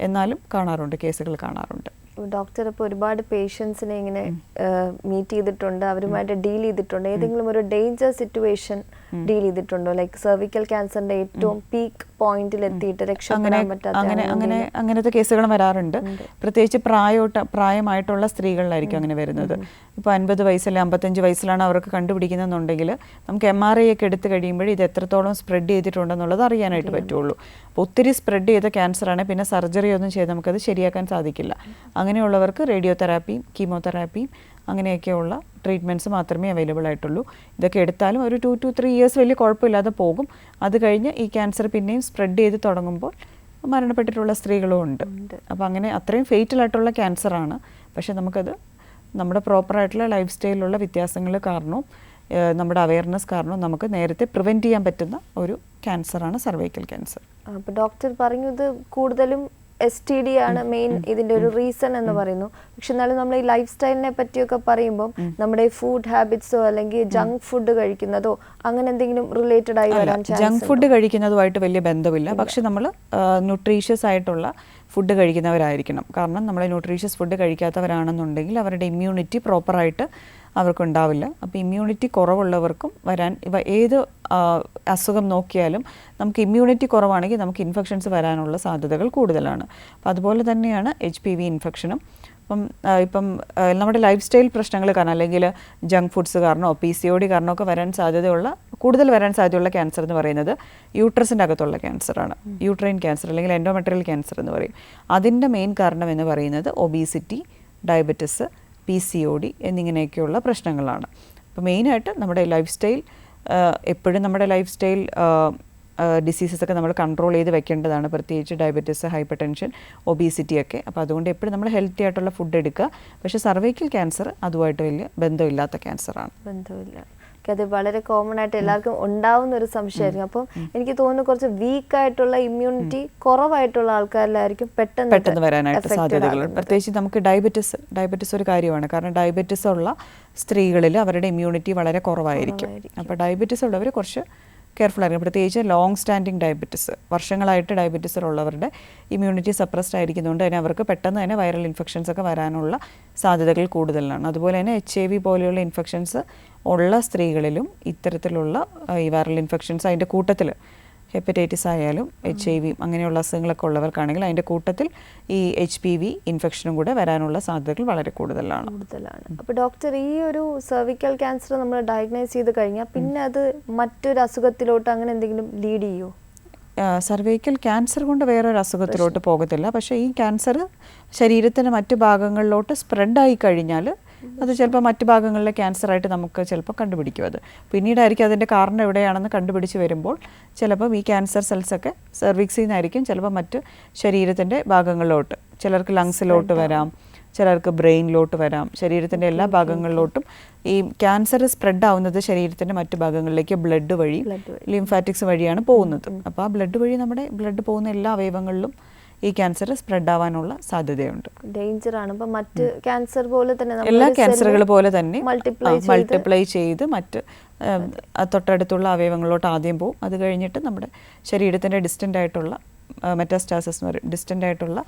Speaker 2: എന്നാലും കാണാറുണ്ട്, കേസുകൾ കാണാറുണ്ട്.
Speaker 1: ഡോക്ടർ ഇപ്പോൾ ഒരുപാട് പേഷ്യൻസിനെ ഇങ്ങനെ മീറ്റ് ചെയ്തിട്ടുണ്ട്, അവരുമായിട്ട് ഡീൽ ചെയ്തിട്ടുണ്ട്. ഏതെങ്കിലും ഒരു ഡേഞ്ചർ സിറ്റുവേഷൻ ഡീൽ ചെയ്തിട്ടുണ്ടോ? ലൈക്ക് സെർവിക്കൽ ക്യാൻസറിന്റെ ഏറ്റവും പീക്ക് പോയിന്റിൽ എത്തിയിട്ട് രക്ഷപ്പെടാൻ പറ്റാത്ത
Speaker 2: അങ്ങനത്തെ കേസുകളും വരാറുണ്ട്. പ്രത്യേകിച്ച് പ്രായമായിട്ടുള്ള സ്ത്രീകളിലായിരിക്കും അങ്ങനെ വരുന്നത്. ഇപ്പോൾ 50 വയസ്സിൽ 55 വയസ്സിലാണ് അവർക്ക് കണ്ടുപിടിക്കുന്നതെന്നുണ്ടെങ്കിൽ നമുക്ക് MRI ഒക്കെ എടുത്തു കഴിയുമ്പോൾ ഇത് എത്രത്തോളം സ്പ്രെഡ് ചെയ്തിട്ടുണ്ടെന്നുള്ളത് അറിയാനായിട്ട് പറ്റുള്ളൂ. അപ്പോൾ ഒത്തിരി സ്പ്രെഡ് ചെയ്ത ക്യാൻസറാണ്, പിന്നെ സർജറി ഒന്നും ചെയ്ത് നമുക്കത് ശരിയാക്കാൻ സാധിക്കില്ല. അങ്ങനെയുള്ളവർക്ക് റേഡിയോതെറാപ്പിയും കീമോതെറാപ്പിയും അങ്ങനെയൊക്കെയുള്ള ട്രീറ്റ്മെൻറ്റ്സ് മാത്രമേ അവൈലബിൾ ആയിട്ടുള്ളൂ. ഇതൊക്കെ എടുത്താലും ഒരു 2 to 3 ഇയേഴ്സ് വലിയ കുഴപ്പമില്ലാതെ പോകും. അത് കഴിഞ്ഞ് ഈ ക്യാൻസർ പിന്നെയും സ്പ്രെഡ് ചെയ്ത് തുടങ്ങുമ്പോൾ മരണപ്പെട്ടിട്ടുള്ള സ്ത്രീകളും ഉണ്ട്. അപ്പോൾ അങ്ങനെ അത്രയും ഫേറ്റലായിട്ടുള്ള ക്യാൻസറാണ്. പക്ഷേ നമുക്കത് നമ്മുടെ പ്രോപ്പറായിട്ടുള്ള ലൈഫ് സ്റ്റൈലിലുള്ള വ്യത്യാസങ്ങൾ കാരണവും നമ്മുടെ അവയർനെസ് കാരണവും നമുക്ക് നേരത്തെ പ്രിവെൻറ്റ് ചെയ്യാൻ പറ്റുന്ന ഒരു ക്യാൻസറാണ് സർവൈക്കൽ ക്യാൻസർ.
Speaker 1: അപ്പോൾ ഡോക്ടർ പറഞ്ഞത് കൂടുതലും STD ആണ് മെയിൻ ഇതിന്റെ ഒരു റീസൺ എന്ന് പറയുന്നു. പക്ഷെ എന്നാലും നമ്മൾ ഈ ലൈഫ് സ്റ്റൈലിനെ പറ്റിയൊക്കെ പറയുമ്പോൾ നമ്മുടെ ഫുഡ് ഹാബിറ്റ്സോ അല്ലെങ്കിൽ ജങ്ക് ഫുഡ് കഴിക്കുന്നതോ അങ്ങനെ എന്തെങ്കിലും റിലേറ്റഡ് ആയി വരാൻ ചാൻസ്?
Speaker 2: ജങ്ക് ഫുഡ് കഴിക്കുന്നതുമായിട്ട് വലിയ ബന്ധമില്ല. പക്ഷെ നമ്മൾ ന്യൂട്രീഷ്യസ് ആയിട്ടുള്ള ഫുഡ് കഴിക്കുന്നവരായിരിക്കണം. കാരണം നമ്മൾ ന്യൂട്രീഷ്യസ് ഫുഡ് കഴിക്കാത്തവരാണെന്നുണ്ടെങ്കിൽ അവരുടെ ഇമ്മ്യൂണിറ്റി പ്രോപ്പറായിട്ട് അവർക്കുണ്ടാവില്ല. അപ്പോൾ ഇമ്മ്യൂണിറ്റി കുറവുള്ളവർക്കും വരാൻ ഏത് അസുഖം നോക്കിയാലും നമുക്ക് ഇമ്മ്യൂണിറ്റി കുറവാണെങ്കിൽ നമുക്ക് ഇൻഫെക്ഷൻസ് വരാനുള്ള സാധ്യതകൾ കൂടുതലാണ്. അപ്പോൾ അതുപോലെ തന്നെയാണ് HPV ഇൻഫെക്ഷനും. ഇപ്പം നമ്മുടെ ലൈഫ് സ്റ്റൈൽ പ്രശ്നങ്ങൾ കാരണം അല്ലെങ്കിൽ ജങ്ക് ഫുഡ്സ് കാരണമോ PCOD കാരണമൊക്കെ കൂടുതൽ വരാൻ സാധ്യതയുള്ള ക്യാൻസർ എന്ന് പറയുന്നത് യൂട്രസിൻ്റെ അകത്തുള്ള ക്യാൻസറാണ്. യൂട്രൈൻ ക്യാൻസർ അല്ലെങ്കിൽ എൻഡോമെട്രിയൽ ക്യാൻസർ എന്ന് പറയും. അതിൻ്റെ മെയിൻ കാരണം എന്ന് പറയുന്നത് ഒബീസിറ്റി, ഡയബറ്റിസ്, PCOD എന്നിങ്ങനെയൊക്കെയുള്ള പ്രശ്നങ്ങളാണ്. അപ്പോൾ മെയിനായിട്ട് നമ്മുടെ ലൈഫ് സ്റ്റൈൽ എപ്പോഴും നമ്മുടെ ലൈഫ് സ്റ്റൈൽ ഡിസീസസ് ഒക്കെ നമ്മൾ കൺട്രോൾ ചെയ്ത് വെക്കേണ്ടതാണ്. പ്രത്യേകിച്ച് ഡയബറ്റീസ്, ഹൈപ്പർ ടെൻഷൻ, ഒബീസിറ്റി ഒക്കെ. അപ്പോൾ അതുകൊണ്ട് എപ്പോഴും നമ്മൾ ഹെൽത്തി ആയിട്ടുള്ള ഫുഡ് എടുക്കുക. പക്ഷേ സർവൈക്കൽ ക്യാൻസർ അതുമായിട്ട് വലിയ ബന്ധമില്ലാത്ത ക്യാൻസറാണ്.
Speaker 1: ബന്ധമില്ല. അത് വളരെ കോമൺ ആയിട്ട് എല്ലാവർക്കും ഉണ്ടാവുന്ന ഒരു സംശയമായിരിക്കും. അപ്പം എനിക്ക് തോന്നുന്നു കുറച്ച് വീക്ക് ആയിട്ടുള്ള ഇമ്മ്യൂണിറ്റി കുറവായിട്ടുള്ള ആൾക്കാരിലായിരിക്കും പെട്ടെന്ന്
Speaker 2: വരാനായിട്ട് സാധ്യതകളുണ്ട്. പ്രത്യേകിച്ച് നമുക്ക് ഡയബറ്റിസ് ഒരു കാര്യമാണ്. കാരണം ഡയബറ്റിസ് ഉള്ള സ്ത്രീകളിൽ അവരുടെ ഇമ്മ്യൂണിറ്റി വളരെ കുറവായിരിക്കും. അപ്പോൾ ഡയബറ്റിസ് ഉള്ളവർ കുറച്ച് കെയർഫുൾ ആയിരിക്കും. പ്രത്യേകിച്ച് ലോങ് സ്റ്റാൻഡിങ് ഡയബറ്റിസ്, വർഷങ്ങളായിട്ട് ഡയബറ്റിസ് ഉള്ളവരുടെ ഇമ്മ്യൂണിറ്റി സപ്രസ്ഡ് ആയിരിക്കുന്നതുകൊണ്ട് തന്നെ അവർക്ക് പെട്ടെന്ന് തന്നെ വൈറൽ ഇൻഫെക്ഷൻസ് ഒക്കെ വരാനുള്ള സാധ്യതകൾ കൂടുതലാണ്. അതുപോലെ തന്നെ HIV പോലെയുള്ള ഇൻഫെക്ഷൻസ് ഉള്ള സ്ത്രീകളിലും ഇത്തരത്തിലുള്ള ഈ വൈറൽ ഇൻഫെക്ഷൻസ് അതിൻ്റെ കൂട്ടത്തിൽ ഹെപ്പറ്റൈറ്റിസ് ആയാലും HIV അങ്ങനെയുള്ള അസുഖങ്ങളൊക്കെ ഉള്ളവർക്കാണെങ്കിൽ അതിൻ്റെ കൂട്ടത്തിൽ ഈ HPV ഇൻഫെക്ഷനും കൂടെ വരാനുള്ള സാധ്യതകൾ വളരെ കൂടുതലാണ്.
Speaker 1: അപ്പോൾ ഡോക്ടർ, ഈ ഒരു സെർവിക്കൽ ക്യാൻസർ നമ്മൾ ഡയഗ്നോസ് ചെയ്ത് കഴിഞ്ഞാൽ പിന്നെ അത് മറ്റൊരു അസുഖത്തിലോട്ട് അങ്ങനെ എന്തെങ്കിലും ലീഡ് ചെയ്യുമോ?
Speaker 2: സർവൈക്കൽ ക്യാൻസർ കൊണ്ട് വേറൊരു അസുഖത്തിലോട്ട് പോകത്തില്ല. പക്ഷേ ഈ ക്യാൻസർ ശരീരത്തിൻ്റെ മറ്റു ഭാഗങ്ങളിലോട്ട് സ്പ്രെഡായി കഴിഞ്ഞാൽ അത് ചിലപ്പോൾ മറ്റു ഭാഗങ്ങളിലെ ക്യാൻസറായിട്ട് നമുക്ക് ചിലപ്പോൾ കണ്ടുപിടിക്കും. അത് പിന്നീടായിരിക്കും അതിൻ്റെ കാരണം എവിടെയാണെന്ന് കണ്ടുപിടിച്ച് വരുമ്പോൾ ചിലപ്പം ഈ ക്യാൻസർ സെൽസൊക്കെ സെർവിക്സിൽ നിന്നായിരിക്കും ചിലപ്പോൾ മറ്റ് ശരീരത്തിൻ്റെ ഭാഗങ്ങളിലോട്ട്, ചിലർക്ക് ലങ്സിലോട്ട് വരാം, ചിലർക്ക് ബ്രെയിനിലോട്ട് വരാം. ശരീരത്തിൻ്റെ എല്ലാ ഭാഗങ്ങളിലോട്ടും ഈ ക്യാൻസർ സ്പ്രെഡ് ആവുന്നത് ശരീരത്തിൻ്റെ മറ്റു ഭാഗങ്ങളിലേക്ക് ബ്ലഡ് വഴി, ലിംഫാറ്റിക്സ് വഴിയാണ് പോകുന്നത്. അപ്പോൾ ആ ബ്ലഡ് വഴി നമ്മുടെ ബ്ലഡ് പോകുന്ന എല്ലാ അവയവങ്ങളിലും ഈ ക്യാൻസർ സ്പ്രെഡ് ആവാനുള്ള സാധ്യതയുണ്ട്.
Speaker 1: ഡേഞ്ചറാണ്. അപ്പോൾ മറ്റ് ക്യാൻസർ പോലെ തന്നെ
Speaker 2: എല്ലാ ക്യാൻസറുകൾ പോലെ തന്നെ മൾട്ടിപ്ലൈ ചെയ്ത് മറ്റ് തൊട്ടടുത്തുള്ള അവയവങ്ങളിലോട്ട് ആദ്യം പോകും. അത് കഴിഞ്ഞിട്ട് നമ്മുടെ ശരീരത്തിൻ്റെ ഡിസ്റ്റൻ്റ് ആയിട്ടുള്ള മെറ്റാസ്റ്റാസിസ് എന്ന് പറയും, ഡിസ്റ്റൻ്റ് ആയിട്ടുള്ള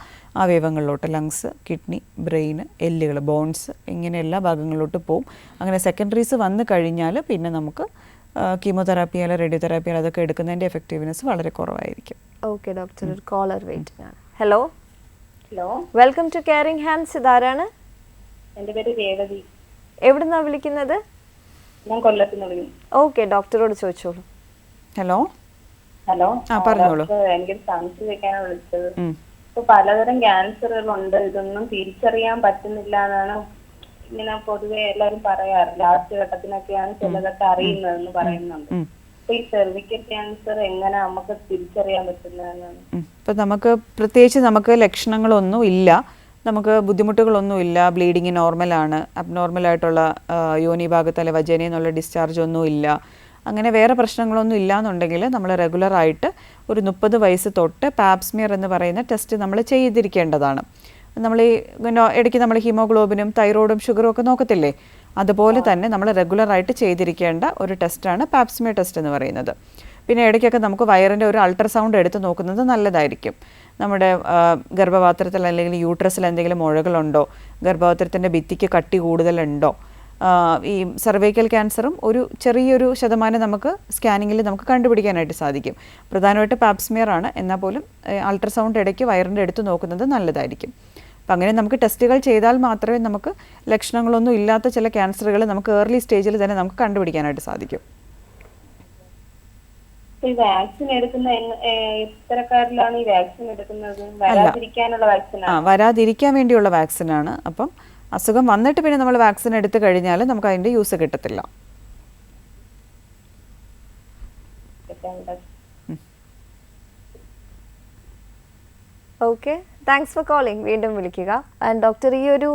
Speaker 2: അവയവങ്ങളിലോട്ട് ലങ്സ്, കിഡ്നി, ബ്രെയിൻ, എല്ലുകൾ, ബോൺസ് ഇങ്ങനെ എല്ലാ ഭാഗങ്ങളിലോട്ട് പോകും. അങ്ങനെ സെക്കൻഡറീസ് വന്നു കഴിഞ്ഞാൽ പിന്നെ നമുക്ക് കീമോതെറാപ്പി അല്ലെങ്കിൽ റേഡിയോതെറാപ്പി അതൊക്കെ എടുക്കുന്നതിൻ്റെ എഫക്റ്റീവ്നെസ് വളരെ കുറവായിരിക്കും.
Speaker 1: ഓക്കെ ഡോക്ടർ, ഒരു കോളർ വെയിറ്റിംഗ് ആണ്. Hello, welcome to caring hands. ഇതാരാണ്?
Speaker 5: എൻ്റെ പേര് രേവതി.
Speaker 1: എവിടുന്നാ വിളിക്കുന്നത്?
Speaker 5: ഞാൻ കൊല്ലത്ത് നിന്ന്.
Speaker 1: ഓക്കെ, ഡോക്ടറോട് ചോദിച്ചോളൂ.
Speaker 2: ഹലോ.
Speaker 5: പറഞ്ഞോളൂ. എനിക്കൊരു സംശയം വെക്കാനാണ് വിളിച്ചത്. ഇപ്പൊ പലതരം ക്യാൻസറുകളുണ്ട്, ഇതൊന്നും തിരിച്ചറിയാൻ പറ്റുന്നില്ല എന്നാണ് ഇങ്ങനെ പൊതുവെ എല്ലാരും പറയാറ്. ലാസ്റ്റ് ഘട്ടത്തിനൊക്കെയാണ് ചിലതൊക്കെ അറിയുന്നതെന്ന് പറയുന്നുണ്ട്. അപ്പൊ ഈ സെർവിക്കൽ ക്യാൻസർ എങ്ങനെ നമുക്ക് തിരിച്ചറിയാൻ പറ്റുന്നതെന്നാണ്?
Speaker 2: ഇപ്പൊ നമുക്ക് പ്രത്യേകിച്ച് നമുക്ക് ലക്ഷണങ്ങളൊന്നും ഇല്ല, നമുക്ക് ബുദ്ധിമുട്ടുകളൊന്നുമില്ല, ബ്ലീഡിങ് നോർമലാണ്, അബ്നോർമലായിട്ടുള്ള യോനി ഭാഗത്തല്ലെ വജേനയിൽ നിന്നുള്ള ഡിസ്ചാർജ് ഒന്നും ഇല്ല, അങ്ങനെ വേറെ പ്രശ്നങ്ങളൊന്നും ഇല്ല എന്നുണ്ടെങ്കിൽ നമ്മൾ റെഗുലറായിട്ട് ഒരു 30 വയസ്സ് തൊട്ട് പാപ്സ്മിയർ എന്ന് പറയുന്ന ടെസ്റ്റ് നമ്മൾ ചെയ്തിരിക്കേണ്ടതാണ്. നമ്മൾ ഈ ഇടയ്ക്ക് നമ്മൾ ഹീമോഗ്ലോബിനും തൈറോയിഡും ഷുഗറും ഒക്കെ നോക്കത്തില്ലേ, അതുപോലെ തന്നെ നമ്മൾ റെഗുലറായിട്ട് ചെയ്തിരിക്കേണ്ട ഒരു ടെസ്റ്റാണ് പാപ്സ്മിയർ ടെസ്റ്റ് എന്ന് പറയുന്നത്. പിന്നെ ഇടയ്ക്കൊക്കെ നമുക്ക് വയറിൻ്റെ ഒരു അൾട്രാസൗണ്ട് എടുത്ത് നോക്കുന്നത് നല്ലതായിരിക്കും. നമ്മുടെ ഗർഭപാത്രത്തിൽ അല്ലെങ്കിൽ യൂട്രസിൽ എന്തെങ്കിലും മുഴകളുണ്ടോ, ഗർഭപാത്രത്തിൻ്റെ ഭിത്തിക്ക് കട്ടി കൂടുതലുണ്ടോ, ഈ സർവൈക്കൽ ക്യാൻസറും ഒരു ചെറിയൊരു ശതമാനം നമുക്ക് സ്കാനിങ്ങിൽ നമുക്ക് കണ്ടുപിടിക്കാനായിട്ട് സാധിക്കും. പ്രധാനമായിട്ട് പാപ്സ്മിയർ ആണ്, എന്നാൽ പോലും അൾട്രാസൗണ്ട് ഇടയ്ക്ക് വയറിൻ്റെ അടുത്ത് നോക്കുന്നത് നല്ലതായിരിക്കും. അപ്പം അങ്ങനെ നമുക്ക് ടെസ്റ്റുകൾ ചെയ്താൽ മാത്രമേ നമുക്ക് ലക്ഷണങ്ങളൊന്നും ഇല്ലാത്ത ചില ക്യാൻസറുകൾ നമുക്ക് ഏർലി സ്റ്റേജിൽ തന്നെ നമുക്ക് കണ്ടുപിടിക്കാനായിട്ട് സാധിക്കും.
Speaker 5: ഈ വാക്സിൻ എടുക്കുന്ന എത്രക്കാരിലാണ് ഈ വാക്സിൻ എടുക്കുന്നത്? വരാതിരിക്കാനുള്ള വാക്സിനാണ്?
Speaker 2: വരാതിരിക്കാൻ വേണ്ടിയുള്ള വാക്സിനാണ്. അപ്പം അസുഖം വന്നിട്ട് പിന്നെ നമ്മൾ വാക്സിൻ എടുത്തു കഴിഞ്ഞാൽ നമുക്ക് അതിൻ്റെ യൂസ് കിട്ടത്തില്ല.
Speaker 1: Okay, thanks for calling. വീണ്ടും വിളിക്കുക. ആൻഡ് ഡോക്ടർ, ഈ ഒരു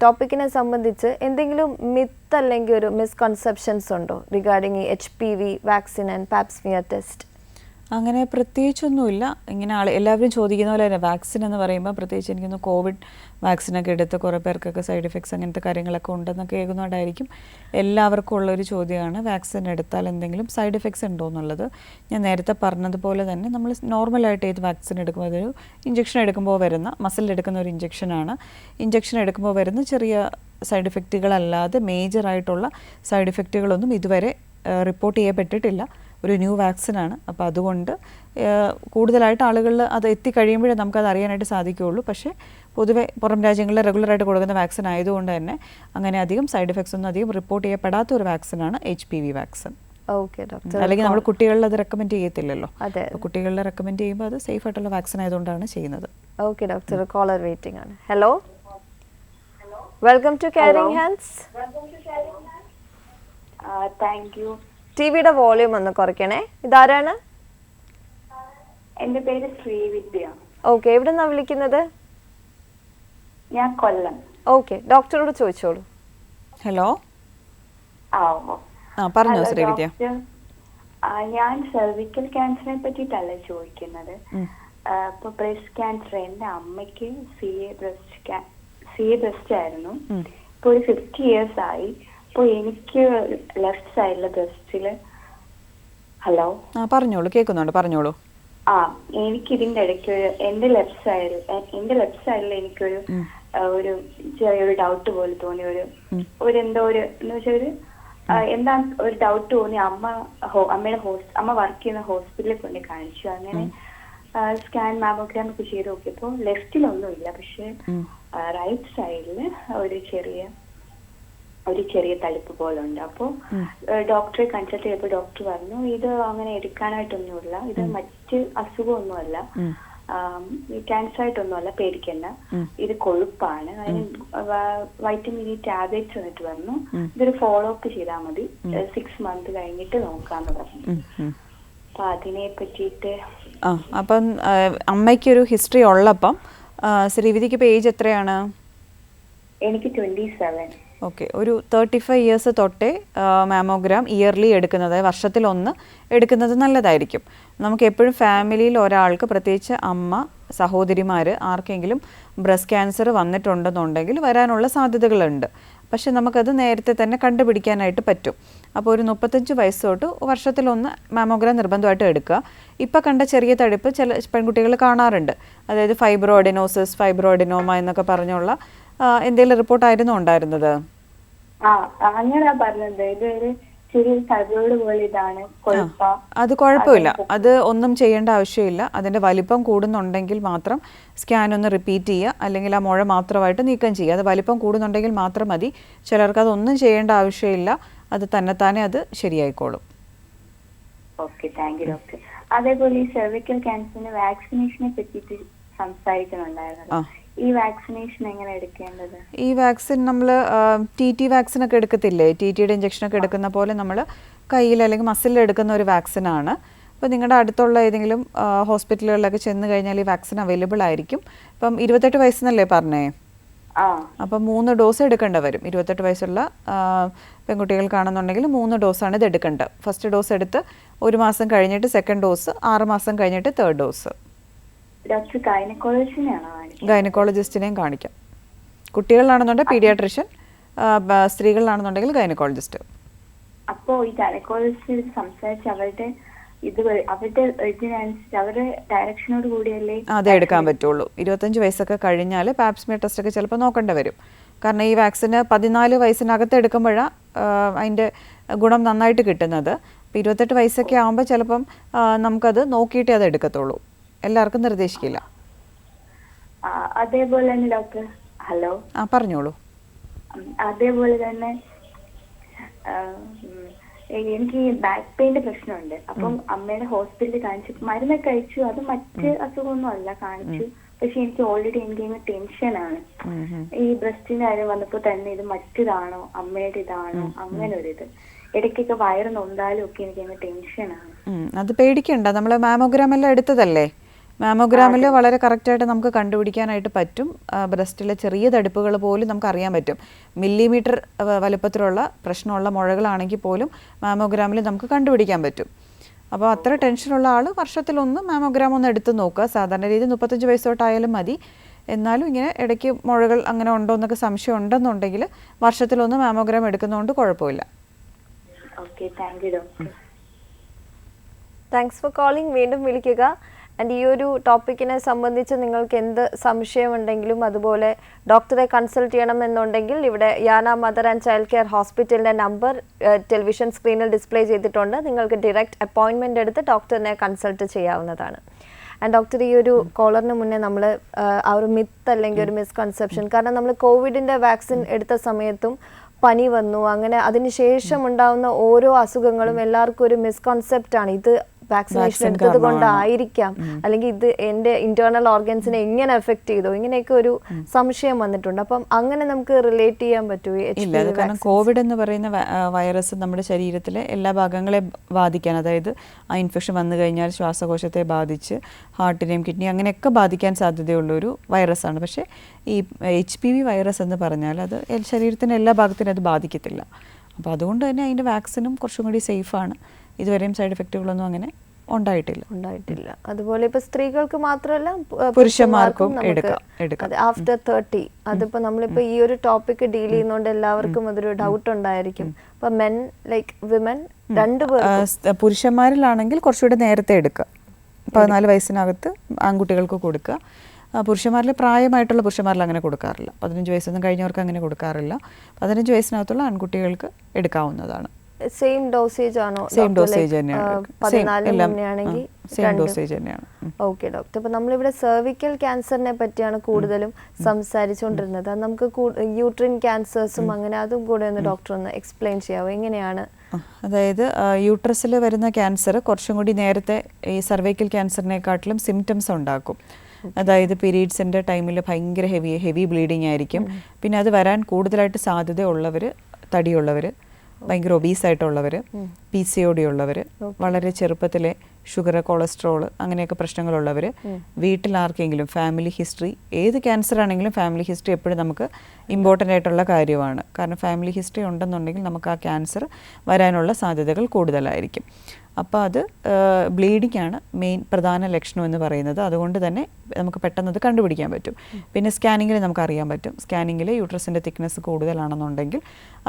Speaker 1: ടോപ്പിക്കിനെ സംബന്ധിച്ച് എന്തെങ്കിലും മിത്ത് അല്ലെങ്കിൽ ഒരു മിസ്കൺസെപ്ഷൻസ് ഉണ്ടോ regarding HPV vaccine and Pap smear test?
Speaker 2: അങ്ങനെ പ്രത്യേകിച്ചൊന്നുമില്ല. ഇങ്ങനെ എല്ലാവരും ചോദിക്കുന്ന പോലെ തന്നെ വാക്സിൻ എന്ന് പറയുമ്പോൾ പ്രത്യേകിച്ച് എനിക്കൊന്ന് കോവിഡ് വാക്സിനൊക്കെ എടുത്ത് കുറേ പേർക്കൊക്കെ സൈഡ് എഫക്ട്സ് അങ്ങനത്തെ കാര്യങ്ങളൊക്കെ ഉണ്ടെന്നൊക്കെ കേൾക്കുന്നതുകൊണ്ടായിരിക്കും എല്ലാവർക്കും ഉള്ളൊരു ചോദ്യമാണ് വാക്സിൻ എടുത്താൽ എന്തെങ്കിലും സൈഡ് എഫക്ട്സ് ഉണ്ടോ എന്നുള്ളത്. ഞാൻ നേരത്തെ പറഞ്ഞതുപോലെ തന്നെ നമ്മൾ നോർമലായിട്ട് ഏത് വാക്സിൻ എടുക്കുമ്പോൾ അതൊരു ഇഞ്ചക്ഷൻ എടുക്കുമ്പോൾ വരുന്ന മസിലെടുക്കുന്ന ഒരു ഇഞ്ചക്ഷനാണ്. ഇഞ്ചക്ഷൻ എടുക്കുമ്പോൾ വരുന്ന ചെറിയ സൈഡ് എഫക്റ്റുകളല്ലാതെ മേജറായിട്ടുള്ള സൈഡ് എഫക്റ്റുകളൊന്നും ഇതുവരെ റിപ്പോർട്ട് ചെയ്യപ്പെട്ടിട്ടില്ല. ഒരു ന്യൂ വാക്സിനാണ്. അപ്പോൾ അതുകൊണ്ട് കൂടുതലായിട്ട് ആളുകളിൽ അത് എത്തിക്കഴിയുമ്പോഴേ നമുക്കത് അറിയാനായിട്ട് സാധിക്കുകയുള്ളൂ. പക്ഷേ പൊതുവെ പുറം രാജ്യങ്ങളിൽ റെഗുലറായിട്ട് കൊടുക്കുന്ന വാക്സിൻ ആയതുകൊണ്ട് തന്നെ അങ്ങനെ അധികം സൈഡ് എഫക്ട്സ് ഒന്നും അധികം റിപ്പോർട്ട് ചെയ്യപ്പെടാത്ത ഒരു വാക്സിനാണ് HPV വാക്സിൻ.
Speaker 1: Okay doctor.
Speaker 2: അല്ലെങ്കിൽ നമ്മൾ കുട്ടികളിൽ അത് റെക്കമെൻഡ് ചെയ്യത്തില്ലല്ലോ.
Speaker 1: അതെ,
Speaker 2: കുട്ടികളിൽ റെക്കമെൻഡ് ചെയ്യുമ്പോൾ അത് സേഫ് ആയിട്ടുള്ള വാക്സിൻ ആയതുകൊണ്ടാണ് ചെയ്യുന്നത്.
Speaker 1: ഓക്കെ ഡോക്ടർ, കോളർ വെയിറ്റിംഗ് ആണ്. Hello, welcome to caring hands.
Speaker 3: Thank you.
Speaker 1: ടിവിയുടെ വോളിയം ഒന്ന് കുറയ്ക്കണേ. ഇതാരാണ്?
Speaker 3: എന്റെ പേര് ശ്രീവിദ്യ.
Speaker 1: ഓക്കെ, എവിടെ നിന്നാണ് വിളിക്കുന്നത്?
Speaker 3: ഞാൻ കൊല്ലം.
Speaker 1: ഓക്കെ, ഡോക്ടറോട് ചോദിച്ചോളൂ.
Speaker 2: ഹലോ, പറഞ്ഞോ ശ്രീവിദ്യ.
Speaker 3: ഞാൻ സെർവിക്കൽ ക്യാൻസറിനെ പറ്റിയിട്ടല്ല ചോദിക്കുന്നത്. ഇപ്പൊ ബ്രസ്റ്റ് ക്യാൻസർ എന്റെ അമ്മയ്ക്ക് CA ബ്രസ്റ്റ് ആയിരുന്നു. ഇപ്പൊ ഒരു 50 years ആയി. ഇപ്പൊ എനിക്ക് ലെഫ്റ്റ് സൈഡിലെ ബ്രസ്റ്റില്. ഹലോ,
Speaker 2: പറഞ്ഞോളൂ, കേൾക്കുന്നുണ്ട്, പറഞ്ഞോളൂ.
Speaker 3: എനിക്ക് ഇതിന്റെ ഇടയ്ക്ക് എന്റെ ലെഫ്റ്റ് സൈഡിൽ എനിക്കൊരു ഒരു ചെറിയൊരു ഡൗട്ട് പോലെ തോന്നി. ഒരു എന്തോ ഒരു എന്ന് വെച്ചാൽ എന്താ ഒരു ഡൗട്ട് തോന്നി. അമ്മ വർക്ക് ചെയ്യുന്ന ഹോസ്പിറ്റലിൽ കൊണ്ട് കാണിച്ചു. അങ്ങനെ സ്കാൻ മാമോഗ്രാം ഒക്കെ ചെയ്ത് നോക്കിയപ്പോ ലെഫ്റ്റിലൊന്നുമില്ല. പക്ഷെ റൈറ്റ് സൈഡില് ഒരു ചെറിയ തളിപ്പ് പോലെ ഉണ്ട്. അപ്പോ ഡോക്ടറെ കൺസൾട്ട് ചെയ്തപ്പോൾ ഡോക്ടർ പറഞ്ഞു ഇത് അങ്ങനെ എടുക്കാനായിട്ടൊന്നുമില്ല, ഇത് മറ്റ് അസുഖമൊന്നുമല്ല, ക്യാൻസർ ആയിട്ടൊന്നുമല്ല, പേടിക്കണ്ട, ഇത് കൊഴുപ്പാണ്, അതിന് വൈറ്റമിൻ E ടാബ്ലറ്റ്സ് എന്നിട്ട് പറഞ്ഞു ഇതൊരു ഫോളോ അപ്പ് ചെയ്താൽ മതി, 6 months കഴിഞ്ഞിട്ട് നോക്കാന്ന് പറഞ്ഞു. അപ്പൊ അതിനെ പറ്റിയിട്ട്
Speaker 2: അപ്പം അമ്മയ്ക്കൊരു ഹിസ്റ്ററി ഉള്ളപ്പം ശ്രീവിധിക്ക് ഇപ്പം ഏജ് എത്രയാണ്?
Speaker 3: എനിക്ക് 27.
Speaker 2: ഓക്കെ, ഒരു 35 years തൊട്ടേ മാമോഗ്രാം ഇയർലി എടുക്കുന്നത്, വർഷത്തിലൊന്ന് എടുക്കുന്നത് നല്ലതായിരിക്കും. നമുക്ക് എപ്പോഴും ഫാമിലിയിൽ ഒരാൾക്ക്, പ്രത്യേകിച്ച് അമ്മ, സഹോദരിമാർ ആർക്കെങ്കിലും ബ്രസ്റ്റ് ക്യാൻസർ വന്നിട്ടുണ്ടെന്നുണ്ടെങ്കിൽ വരാനുള്ള സാധ്യതകളുണ്ട്. പക്ഷെ നമുക്കത് നേരത്തെ തന്നെ കണ്ടുപിടിക്കാനായിട്ട് പറ്റും. അപ്പോൾ ഒരു 35 വയസ്സ് തൊട്ട് വർഷത്തിലൊന്ന് മാമോഗ്രാം നിർബന്ധമായിട്ട് എടുക്കുക. ഇപ്പോൾ കണ്ട ചെറിയ തടിപ്പ് ചില പെൺകുട്ടികൾ കാണാറുണ്ട്. അതായത് ഫൈബ്രോഅഡിനോസിസ്, ഫൈബ്രോഅഡിനോമ എന്നൊക്കെ പറഞ്ഞുള്ള എന്തെങ്കിലും റിപ്പോർട്ടായിരുന്നു ഉണ്ടായിരുന്നത്?
Speaker 3: അങ്ങനെ പറഞ്ഞത് ഇതൊരു ചെറിയ തൈറോയ്ഡ് പോലെ ഇതാണ്.
Speaker 2: അത് കുഴപ്പമില്ല, അത് ഒന്നും ചെയ്യേണ്ട ആവശ്യമില്ല. അതിൻ്റെ വലിപ്പം കൂടുന്നുണ്ടെങ്കിൽ മാത്രം സ്കാൻ ഒന്ന് റിപ്പീറ്റ് ചെയ്യുക, അല്ലെങ്കിൽ ആ മുഴ മാത്രമായിട്ട് നീക്കം ചെയ്യുക. അത് വലിപ്പം കൂടുന്നുണ്ടെങ്കിൽ മാത്രം മതി. ചിലർക്ക് അതൊന്നും ചെയ്യേണ്ട ആവശ്യമില്ല, അത് തന്നെത്താനെ അത് ശരിയായിക്കോളും.
Speaker 3: Okay, thank you doctor. അതേപോലെ ഈ സെർവിക്കൽ ക്യാൻസറിന് വാക്സിനേഷനെ പറ്റിയിട്ട് സംസാരിക്കുന്നുണ്ടായിരുന്നു. ഈ വാക്സിനേഷൻ എങ്ങനെ എടുക്കേണ്ടത്?
Speaker 2: ഈ വാക്സിൻ നമ്മൾ TT വാക്സിനൊക്കെ എടുക്കത്തില്ലേ? TTയുടെ ഇഞ്ചക്ഷനൊക്കെ എടുക്കുന്ന പോലെ നമ്മൾ കയ്യിൽ അല്ലെങ്കിൽ മസിലിൽ എടുക്കുന്ന ഒരു വാക്സിനാണ്. അപ്പോൾ നിങ്ങളുടെ അടുത്തുള്ള ഏതെങ്കിലും ഹോസ്പിറ്റലുകളിലൊക്കെ ചെന്ന് കഴിഞ്ഞാൽ ഈ വാക്സിൻ അവൈലബിൾ ആയിരിക്കും. ഇപ്പം 28 വയസ്സെന്നല്ലേ പറഞ്ഞേ? അപ്പം 3 ഡോസ് എടുക്കേണ്ടി വരും. 28 വയസ്സുള്ള പെൺകുട്ടികൾക്കാണെന്നുണ്ടെങ്കിൽ 3 ഡോസാണ് ഇത് എടുക്കേണ്ടത്. ഫസ്റ്റ് ഡോസ് എടുത്ത് 1 മാസം കഴിഞ്ഞിട്ട് സെക്കൻഡ് ഡോസ്, 6 മാസം കഴിഞ്ഞിട്ട് തേർഡ് ഡോസ്. ഗൈനക്കോളജിസ്റ്റിനെയും കാണിക്കാം. കുട്ടികളിലാണെന്നുണ്ടെങ്കിൽ പീഡിയാട്രിഷ്യൻ, സ്ത്രീകളിലാണെന്നുണ്ടെങ്കിൽ ഗൈനക്കോളജിസ്റ്റ്.
Speaker 3: അപ്പോൾ ഈ ഗൈനക്കോളജിസ്റ്റ് സംസാരിച്ച് അവരുടെ ഡയറക്ഷനോട് കൂടിയല്ലേ
Speaker 2: അതേ എടുക്കാൻ പറ്റുള്ളൂ. 25 വയസ്സൊക്കെ കഴിഞ്ഞാൽ പാപ്സ്മിയർ ടെസ്റ്റ് ഒക്കെ ചിലപ്പോൾ നോക്കേണ്ടി വരും. കാരണം ഈ വാക്സിന് 14 വയസ്സിനകത്ത് എടുക്കുമ്പോഴാണ് അതിൻ്റെ ഗുണം നന്നായിട്ട് കിട്ടുന്നത്. ഇപ്പോൾ 28 വയസ്സൊക്കെ ആകുമ്പോൾ ചിലപ്പം നമുക്കത് നോക്കിയിട്ടേ അത് എടുക്കത്തുള്ളൂ, എല്ലാവർക്കും നിർദ്ദേശിക്കില്ല.
Speaker 6: അതേപോലെ തന്നെ ഡോക്ടർ, ഹലോ,
Speaker 2: പറഞ്ഞോളൂ.
Speaker 6: അതേപോലെ തന്നെ എനിക്ക് ബാക്ക് പെയിന്റെ പ്രശ്നമുണ്ട്. അപ്പം അമ്മയുടെ ഹോസ്പിറ്റലിൽ കാണിച്ചു, മരുന്നൊക്കെ കഴിച്ചു, അത് മറ്റ് അസുഖമൊന്നും അല്ല കാണിച്ചു. പക്ഷെ എനിക്ക് ഓൾറെഡി എനിക്ക് ടെൻഷനാണ്. ഈ ബ്രസ്റ്റിന്റെ കാര്യം വന്നപ്പോ തന്നെ ഇത് മറ്റേതാണോ അമ്മയുടെ ഇതാണോ അങ്ങനെ ഒരു ഇത്. ഇടയ്ക്കൊക്കെ വയറ് നൊന്താലും ഒക്കെ എനിക്ക് ടെൻഷനാണ്.
Speaker 2: അത് പേടിക്കണ്ട, നമ്മൾ മാമോഗ്രാം എല്ലാം എടുത്തതല്ലേ. മാമോഗ്രാമിൽ വളരെ കറക്റ്റായിട്ട് നമുക്ക് കണ്ടുപിടിക്കാനായിട്ട് പറ്റും. ബ്രസ്റ്റിലെ ചെറിയ തടിപ്പുകൾ പോലും നമുക്ക് അറിയാൻ പറ്റും. മില്ലിമീറ്റർ വലുപ്പത്തിലുള്ള പ്രശ്നമുള്ള മുഴകളാണെങ്കിൽ പോലും മാമോഗ്രാമിൽ നമുക്ക് കണ്ടുപിടിക്കാൻ പറ്റും. അപ്പോൾ അത്ര ടെൻഷനുള്ള ആൾ വർഷത്തിലൊന്ന് മാമോഗ്രാം ഒന്ന് എടുത്ത് നോക്കുക. സാധാരണ രീതി 35 വയസ്സോട്ടായാലും മതി. എന്നാലും ഇങ്ങനെ ഇടയ്ക്ക് മുഴകൾ അങ്ങനെ ഉണ്ടോ എന്നൊക്കെ സംശയം ഉണ്ടെന്നുണ്ടെങ്കിൽ വർഷത്തിലൊന്ന് മാമോഗ്രാം എടുക്കുന്നതുകൊണ്ട് കുഴപ്പമില്ല.
Speaker 6: Okay, thank you doctor.
Speaker 1: Thanks for calling. വീണ്ടും വിളിക്കുക. ആൻഡ് ഈ ഒരു ടോപ്പിക്കിനെ സംബന്ധിച്ച് നിങ്ങൾക്ക് എന്ത് സംശയമുണ്ടെങ്കിലും അതുപോലെ ഡോക്ടറെ കൺസൾട്ട് ചെയ്യണമെന്നുണ്ടെങ്കിൽ ഇവിടെ യാന മദർ ആൻഡ് ചൈൽഡ് കെയർ ഹോസ്പിറ്റലിൻ്റെ നമ്പർ ടെലിവിഷൻ സ്ക്രീനിൽ ഡിസ്പ്ലേ ചെയ്തിട്ടുണ്ട്. നിങ്ങൾക്ക് ഡയറക്റ്റ് അപ്പോയിൻമെൻ്റ് എടുത്ത് ഡോക്ടറിനെ കൺസൾട്ട് ചെയ്യാവുന്നതാണ്. ആൻഡ് ഡോക്ടർ, ഈ ഒരു കോളറിന് മുന്നേ നമ്മൾ ആ ഒരു മിത്ത് അല്ലെങ്കിൽ ഒരു മിസ്കൺസെപ്ഷൻ, കാരണം നമ്മൾ കോവിഡിൻ്റെ വാക്സിൻ എടുത്ത സമയത്തും പനി വന്നു, അങ്ങനെ അതിനുശേഷം ഉണ്ടാവുന്ന ഓരോ അസുഖങ്ങളും എല്ലാവർക്കും ഒരു മിസ്കൺസെപ്റ്റാണ്. ഇത് വാക്സിനേഷൻ എടുത്തത് കൊണ്ടായിരിക്കാം, അല്ലെങ്കിൽ ഇത് എൻ്റെ ഇന്റേണൽ ഓർഗൻസിനെ എങ്ങനെ എഫക്ട് ചെയ്തോ, ഇങ്ങനെയൊക്കെ ഒരു സംശയം വന്നിട്ടുണ്ട്. അപ്പം അങ്ങനെ നമുക്ക് റിലേറ്റ് ചെയ്യാൻ പറ്റുമോ?
Speaker 2: ഇല്ല, അത് കാരണം കോവിഡ് എന്ന് പറയുന്ന വൈറസ് നമ്മുടെ ശരീരത്തിലെ എല്ലാ ഭാഗങ്ങളെ ബാധിക്കാൻ, അതായത് ആ ഇൻഫെക്ഷൻ വന്നു കഴിഞ്ഞാൽ ശ്വാസകോശത്തെ ബാധിച്ച് ഹാർട്ടിനെയും കിഡ്നി അങ്ങനെയൊക്കെ ബാധിക്കാൻ സാധ്യതയുള്ളൊരു വൈറസാണ്. പക്ഷേ ഈ HPV വൈറസ് എന്ന് പറഞ്ഞാൽ അത് ശരീരത്തിൻ്റെ എല്ലാ ഭാഗത്തിനും അത് ബാധിക്കത്തില്ല. അപ്പോൾ അതുകൊണ്ട് തന്നെ അതിൻ്റെ വാക്സിനും കുറച്ചും കൂടി സേഫാണ്. ഇതുവരെയും സൈഡ് എഫക്റ്റുകളൊന്നും അങ്ങനെ ഉണ്ടായിട്ടില്ല.
Speaker 1: അതുപോലെ ഇപ്പൊ സ്ത്രീകൾക്ക് മാത്രമല്ല
Speaker 2: പുരുഷന്മാർക്കും
Speaker 1: ആഫ്റ്റർ 30. അതിപ്പോ നമ്മളിപ്പോ ഈ ഒരു ടോപ്പിക് ഡീൽ ചെയ്യുന്നോണ്ട് എല്ലാവർക്കും അതൊരു ഡൗട്ട് ഉണ്ടായിരിക്കും. അപ്പൊ മെൻ ലൈക്ക് വിമൻ രണ്ടുപേർക്കും.
Speaker 2: പുരുഷന്മാരിലാണെങ്കിൽ കുറച്ചുകൂടെ നേരത്തെ എടുക്കുക, 14 വയസ്സിനകത്ത് ആൺകുട്ടികൾക്ക് കൊടുക്കുക. പുരുഷന്മാരിൽ പ്രായമായിട്ടുള്ള പുരുഷന്മാരിൽ അങ്ങനെ കൊടുക്കാറില്ല. 15 വയസ്സൊന്നും കഴിഞ്ഞവർക്ക് അങ്ങനെ കൊടുക്കാറില്ല. 15 വയസ്സിനകത്തുള്ള ആൺകുട്ടികൾക്ക് എടുക്കാവുന്നതാണ്.
Speaker 1: സെയിം ഡോസേജ് ആണോ?
Speaker 2: സെയിം ഡോസേജ് തന്നെയാണ്.
Speaker 1: ഓക്കെ ഡോക്ടർ, ഇപ്പൊ നമ്മളിവിടെ സെർവിക്കൽ ക്യാൻസറിനെ പറ്റിയാണ് കൂടുതലും സംസാരിച്ചുകൊണ്ടിരുന്നത്. അത് നമുക്ക് യൂട്രിൻ ക്യാൻസേഴ്സും അങ്ങനെ അതും കൂടെ ഒന്ന് ഡോക്ടർ ഒന്ന് എക്സ്പ്ലെയിൻ ചെയ്യാവോ, എങ്ങനെയാണ്?
Speaker 2: അതായത് യൂട്രസിൽ വരുന്ന ക്യാൻസർ കുറച്ചും കൂടി നേരത്തെ ഈ സർവൈക്കൽ ക്യാൻസറിനെക്കാട്ടിലും സിംറ്റംസ് ഉണ്ടാക്കും. അതായത് പീരീഡ്സിൻ്റെ ടൈമിൽ ഭയങ്കര ഹെവി ബ്ലീഡിങ് ആയിരിക്കും. പിന്നെ അത് വരാൻ കൂടുതലായിട്ട് സാധ്യതയുള്ളവർ തടിയുള്ളവർ, ഭയങ്കര ഒബീസായിട്ടുള്ളവർ, PCOD ഉള്ളവർ, വളരെ ചെറുപ്പത്തിലെ ഷുഗർ, കൊളസ്ട്രോൾ അങ്ങനെയൊക്കെ പ്രശ്നങ്ങളുള്ളവർ, വീട്ടിൽ ആർക്കെങ്കിലും ഫാമിലി ഹിസ്റ്ററി, ഏത് ക്യാൻസർ ആണെങ്കിലും ഫാമിലി ഹിസ്റ്ററി എപ്പോഴും നമുക്ക് ഇമ്പോർട്ടൻ്റ് ആയിട്ടുള്ള കാര്യമാണ്. കാരണം ഫാമിലി ഹിസ്റ്ററി ഉണ്ടെന്നുണ്ടെങ്കിൽ നമുക്ക് ആ ക്യാൻസർ വരാനുള്ള സാധ്യതകൾ കൂടുതലായിരിക്കും. അപ്പോൾ അത് ബ്ലീഡിംഗ് ആണ് മെയിൻ പ്രധാന ലക്ഷണം എന്ന് പറയുന്നത്. അതുകൊണ്ട് തന്നെ നമുക്ക് പെട്ടെന്ന് അത് കണ്ടുപിടിക്കാൻ പറ്റും. പിന്നെ സ്കാനിങ്ങിൽ നമുക്ക് അറിയാൻ പറ്റും. സ്കാനിങ്ങിൽ യൂട്രസിൻ്റെ തിക്നെസ് കൂടുതലാണെന്നുണ്ടെങ്കിൽ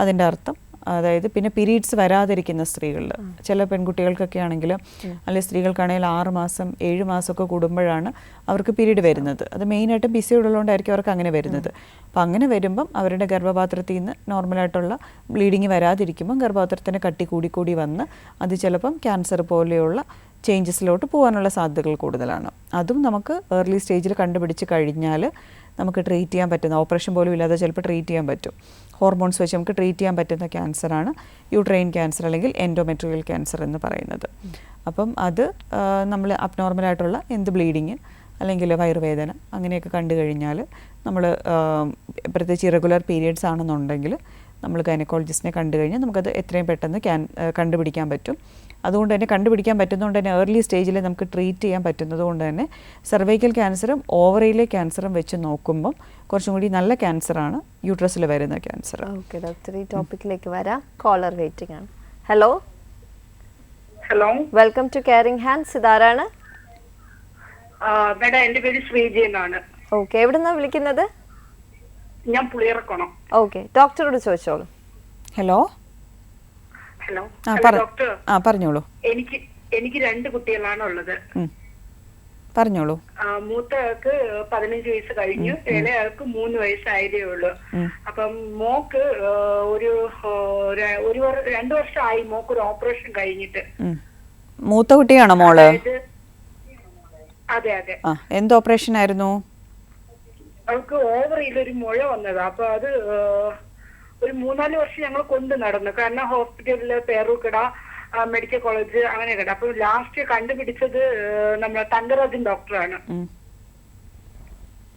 Speaker 2: അതിൻ്റെ അർത്ഥം, അതായത് പിന്നെ പീരീഡ്സ് വരാതിരിക്കുന്ന സ്ത്രീകളിൽ, ചില പെൺകുട്ടികൾക്കൊക്കെ ആണെങ്കിലും അല്ലെങ്കിൽ സ്ത്രീകൾക്കാണെങ്കിൽ 6 മാസം 7 മാസമൊക്കെ കൂടുമ്പോഴാണ് അവർക്ക് പീരീഡ് വരുന്നത്. അത് മെയിനായിട്ടും PCOD ഉള്ളതുകൊണ്ടായിരിക്കും അവർക്ക് അങ്ങനെ വരുന്നത്. അപ്പോൾ അങ്ങനെ വരുമ്പം അവരുടെ ഗർഭപാത്രത്തിൽ നിന്ന് നോർമലായിട്ടുള്ള ബ്ലീഡിങ് വരാതിരിക്കുമ്പം ഗർഭപാത്രത്തിന് കട്ടി കൂടി വന്ന് അത് ചിലപ്പം ക്യാൻസർ പോലെയുള്ള ചേഞ്ചസിലോട്ട് പോകാനുള്ള സാധ്യതകൾ കൂടുതലാണ്. അതും നമുക്ക് ഏർലി സ്റ്റേജിൽ കണ്ടുപിടിച്ച് കഴിഞ്ഞാൽ നമുക്ക് ട്രീറ്റ് ചെയ്യാൻ പറ്റുന്ന, ഓപ്പറേഷൻ പോലും ഇല്ലാതെ ചിലപ്പോൾ ട്രീറ്റ് ചെയ്യാൻ പറ്റും. ഹോർമോൺസ് വെച്ച് നമുക്ക് ട്രീറ്റ് ചെയ്യാൻ പറ്റുന്ന ക്യാൻസറാണ് യൂട്രൈൻ ക്യാൻസർ അല്ലെങ്കിൽ എൻഡോമെട്രിയൽ ക്യാൻസർ എന്ന് പറയുന്നത്. അപ്പം അത് നമ്മൾ അബ്നോർമലായിട്ടുള്ള എന്ത് ബ്ലീഡിങ് അല്ലെങ്കിൽ വയറുവേദന അങ്ങനെയൊക്കെ കണ്ടു കഴിഞ്ഞാൽ നമ്മൾ പ്രത്യേകിച്ച് ഇറഗുലർ പീരിയഡ്സ് ആണെന്നുണ്ടെങ്കിൽ നമ്മൾ ഗൈനക്കോളജിസ്റ്റിനെ കണ്ടു കഴിഞ്ഞാൽ നമുക്കത് എത്രയും പെട്ടെന്ന് കണ്ടുപിടിക്കാൻ പറ്റും. അതുകൊണ്ട് തന്നെ കണ്ടുപിടിക്കാൻ പറ്റുന്നതുകൊണ്ട് തന്നെ ഏർലി സ്റ്റേജിൽ നമുക്ക് ട്രീറ്റ് ചെയ്യാൻ പറ്റുന്നത് കൊണ്ട് തന്നെ സർവൈക്കൽ ക്യാൻസറും ഓവറിയിലെ ക്യാൻസറും വെച്ച് നോക്കുമ്പം കുറച്ചും കൂടി നല്ല ക്യാൻസറാണ് യൂട്രസിൽ വരുന്ന ക്യാൻസർ.
Speaker 1: ഓക്കെ ഡോക്ടർ, ഈ ടോപ്പിക്കിലേക്ക് വരാം. കോളർ വെയിറ്റിംഗ് ആണ്. Hello
Speaker 7: hello,
Speaker 1: welcome to caring hands. ഇതാരാണ്?
Speaker 7: മേഡം, എന്റെ പേര് ശ്രീജി എന്നാണ്.
Speaker 1: ഓക്കെ, എവിടുന്നാ വിളിക്കുന്നത്?
Speaker 7: ഞാൻ പുളിയറക്കണം.
Speaker 1: ഓക്കെ, ഡോക്ടറോട് ചോദിച്ചോളൂ.
Speaker 2: ഹലോ
Speaker 7: ഹലോ
Speaker 2: ഡോക്ടർ, പറഞ്ഞോളൂ.
Speaker 7: എനിക്ക് 2 കുട്ടികളാണ് ഉള്ളത്.
Speaker 2: പറഞ്ഞോളൂ.
Speaker 7: മൂത്തയാൾക്ക് 15 വയസ്സ് കഴിഞ്ഞു, ഇളയാൾക്ക് 3 വയസ്സായതേ ഉള്ളൂ. അപ്പം മോക്ക് ഒരു 2 വർഷമായി മോക്ക് ഒരു ഓപ്പറേഷൻ കഴിഞ്ഞിട്ട്.
Speaker 2: മൂത്ത കുട്ടിയാണോ മോള്?
Speaker 7: അതെ അതെ.
Speaker 2: എന്ത് ഓപ്പറേഷൻ ആയിരുന്നു?
Speaker 7: അവൾക്ക് ഓവറിയിൽ ഒരു മുഴ വന്നതാ. അപ്പൊ അത് ഒരു 3-4 വർഷം ഞങ്ങൾ കൊണ്ട് നടന്നു. കാരണം ഹോസ്പിറ്റലില് പേരൂർക്കട മെഡിക്കൽ കോളേജ് അങ്ങനെയൊക്കെ. അപ്പൊ ലാസ്റ്റ് കണ്ടുപിടിച്ചത് നമ്മളെ തങ്കരാജൻ ഡോക്ടറാണ്,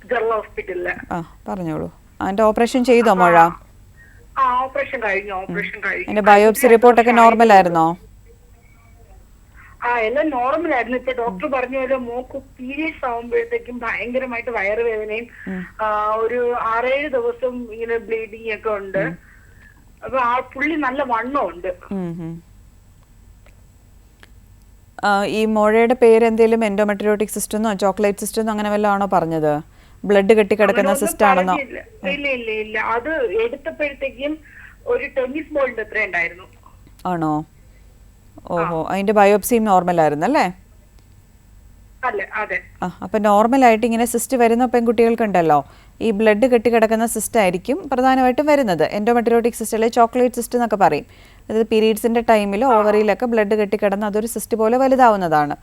Speaker 7: ജനറൽ ഹോസ്പിറ്റലില്.
Speaker 2: പറഞ്ഞോളൂ. അതിന്റെ ഓപ്പറേഷൻ ചെയ്തോ മുഴ?
Speaker 7: ഓപ്പറേഷൻ കഴിഞ്ഞു.
Speaker 2: അതിന്റെ ബയോപ്സി റിപ്പോർട്ടൊക്കെ നോർമൽ ആയിരുന്നോ?
Speaker 7: എല്ലാം നോർമൽ ആയിരുന്നു. ഇപ്പൊ ഡോക്ടർ പറഞ്ഞ പോലെ മോക്ക് പീരിയഡ്സ് ആവുമ്പോഴത്തേക്കും ഭയങ്കരമായിട്ട് വയറുവേദനയും ഒരു 6-7 ദിവസം ഇങ്ങനെ ബ്ലീഡിങ് ഒക്കെ ഉണ്ട്. അപ്പൊ പുള്ളി നല്ല വണ്ണമുണ്ട്.
Speaker 2: ഈ മുഴയുടെ പേര് എന്തെങ്കിലും എൻഡോമെട്രിയോട്ടിക് സിസ്റ്റം എന്നോ ചോക്ലേറ്റ് സിസ്റ്റം എന്നോ അങ്ങനെ വല്ലതും ആണോ പറഞ്ഞത്? ബ്ലഡ് കെട്ടിക്കിടക്കുന്ന സിസ്റ്റം ആണെന്നോ?
Speaker 7: ഇല്ല. അത് എടുത്തപ്പോഴത്തേക്കും ഒരു ടെന്നീസ് ബോളിന്റെ അത്ര ഉണ്ടായിരുന്നു.
Speaker 2: ആണോ? ഓഹോ, അതിന്റെ ബയോപ്സിയും നോർമൽ ആയിരുന്നു അല്ലേ? അപ്പൊ നോർമലായിട്ട് ഇങ്ങനെ സിസ്റ്റ് വരുന്ന പെൺകുട്ടികൾക്കുണ്ടല്ലോ, ഈ ബ്ലഡ് കെട്ടിക്കിടക്കുന്ന സിസ്റ്റ് ആയിരിക്കും പ്രധാനമായിട്ടും വരുന്നത്. എൻഡോമെട്രിയോട്ടിക് സിസ്റ്റ് അല്ലെങ്കിൽ ചോക്ലേറ്റ് സിസ്റ്റ് എന്നൊക്കെ പറയും. അതായത് പീരീഡ്സിന്റെ ടൈമിൽ ഓവറിയിലൊക്കെ ബ്ലഡ് കെട്ടിക്കിടന്ന് അതൊരു സിസ്റ്റ് പോലെ വലുതാവുന്നതാണ്.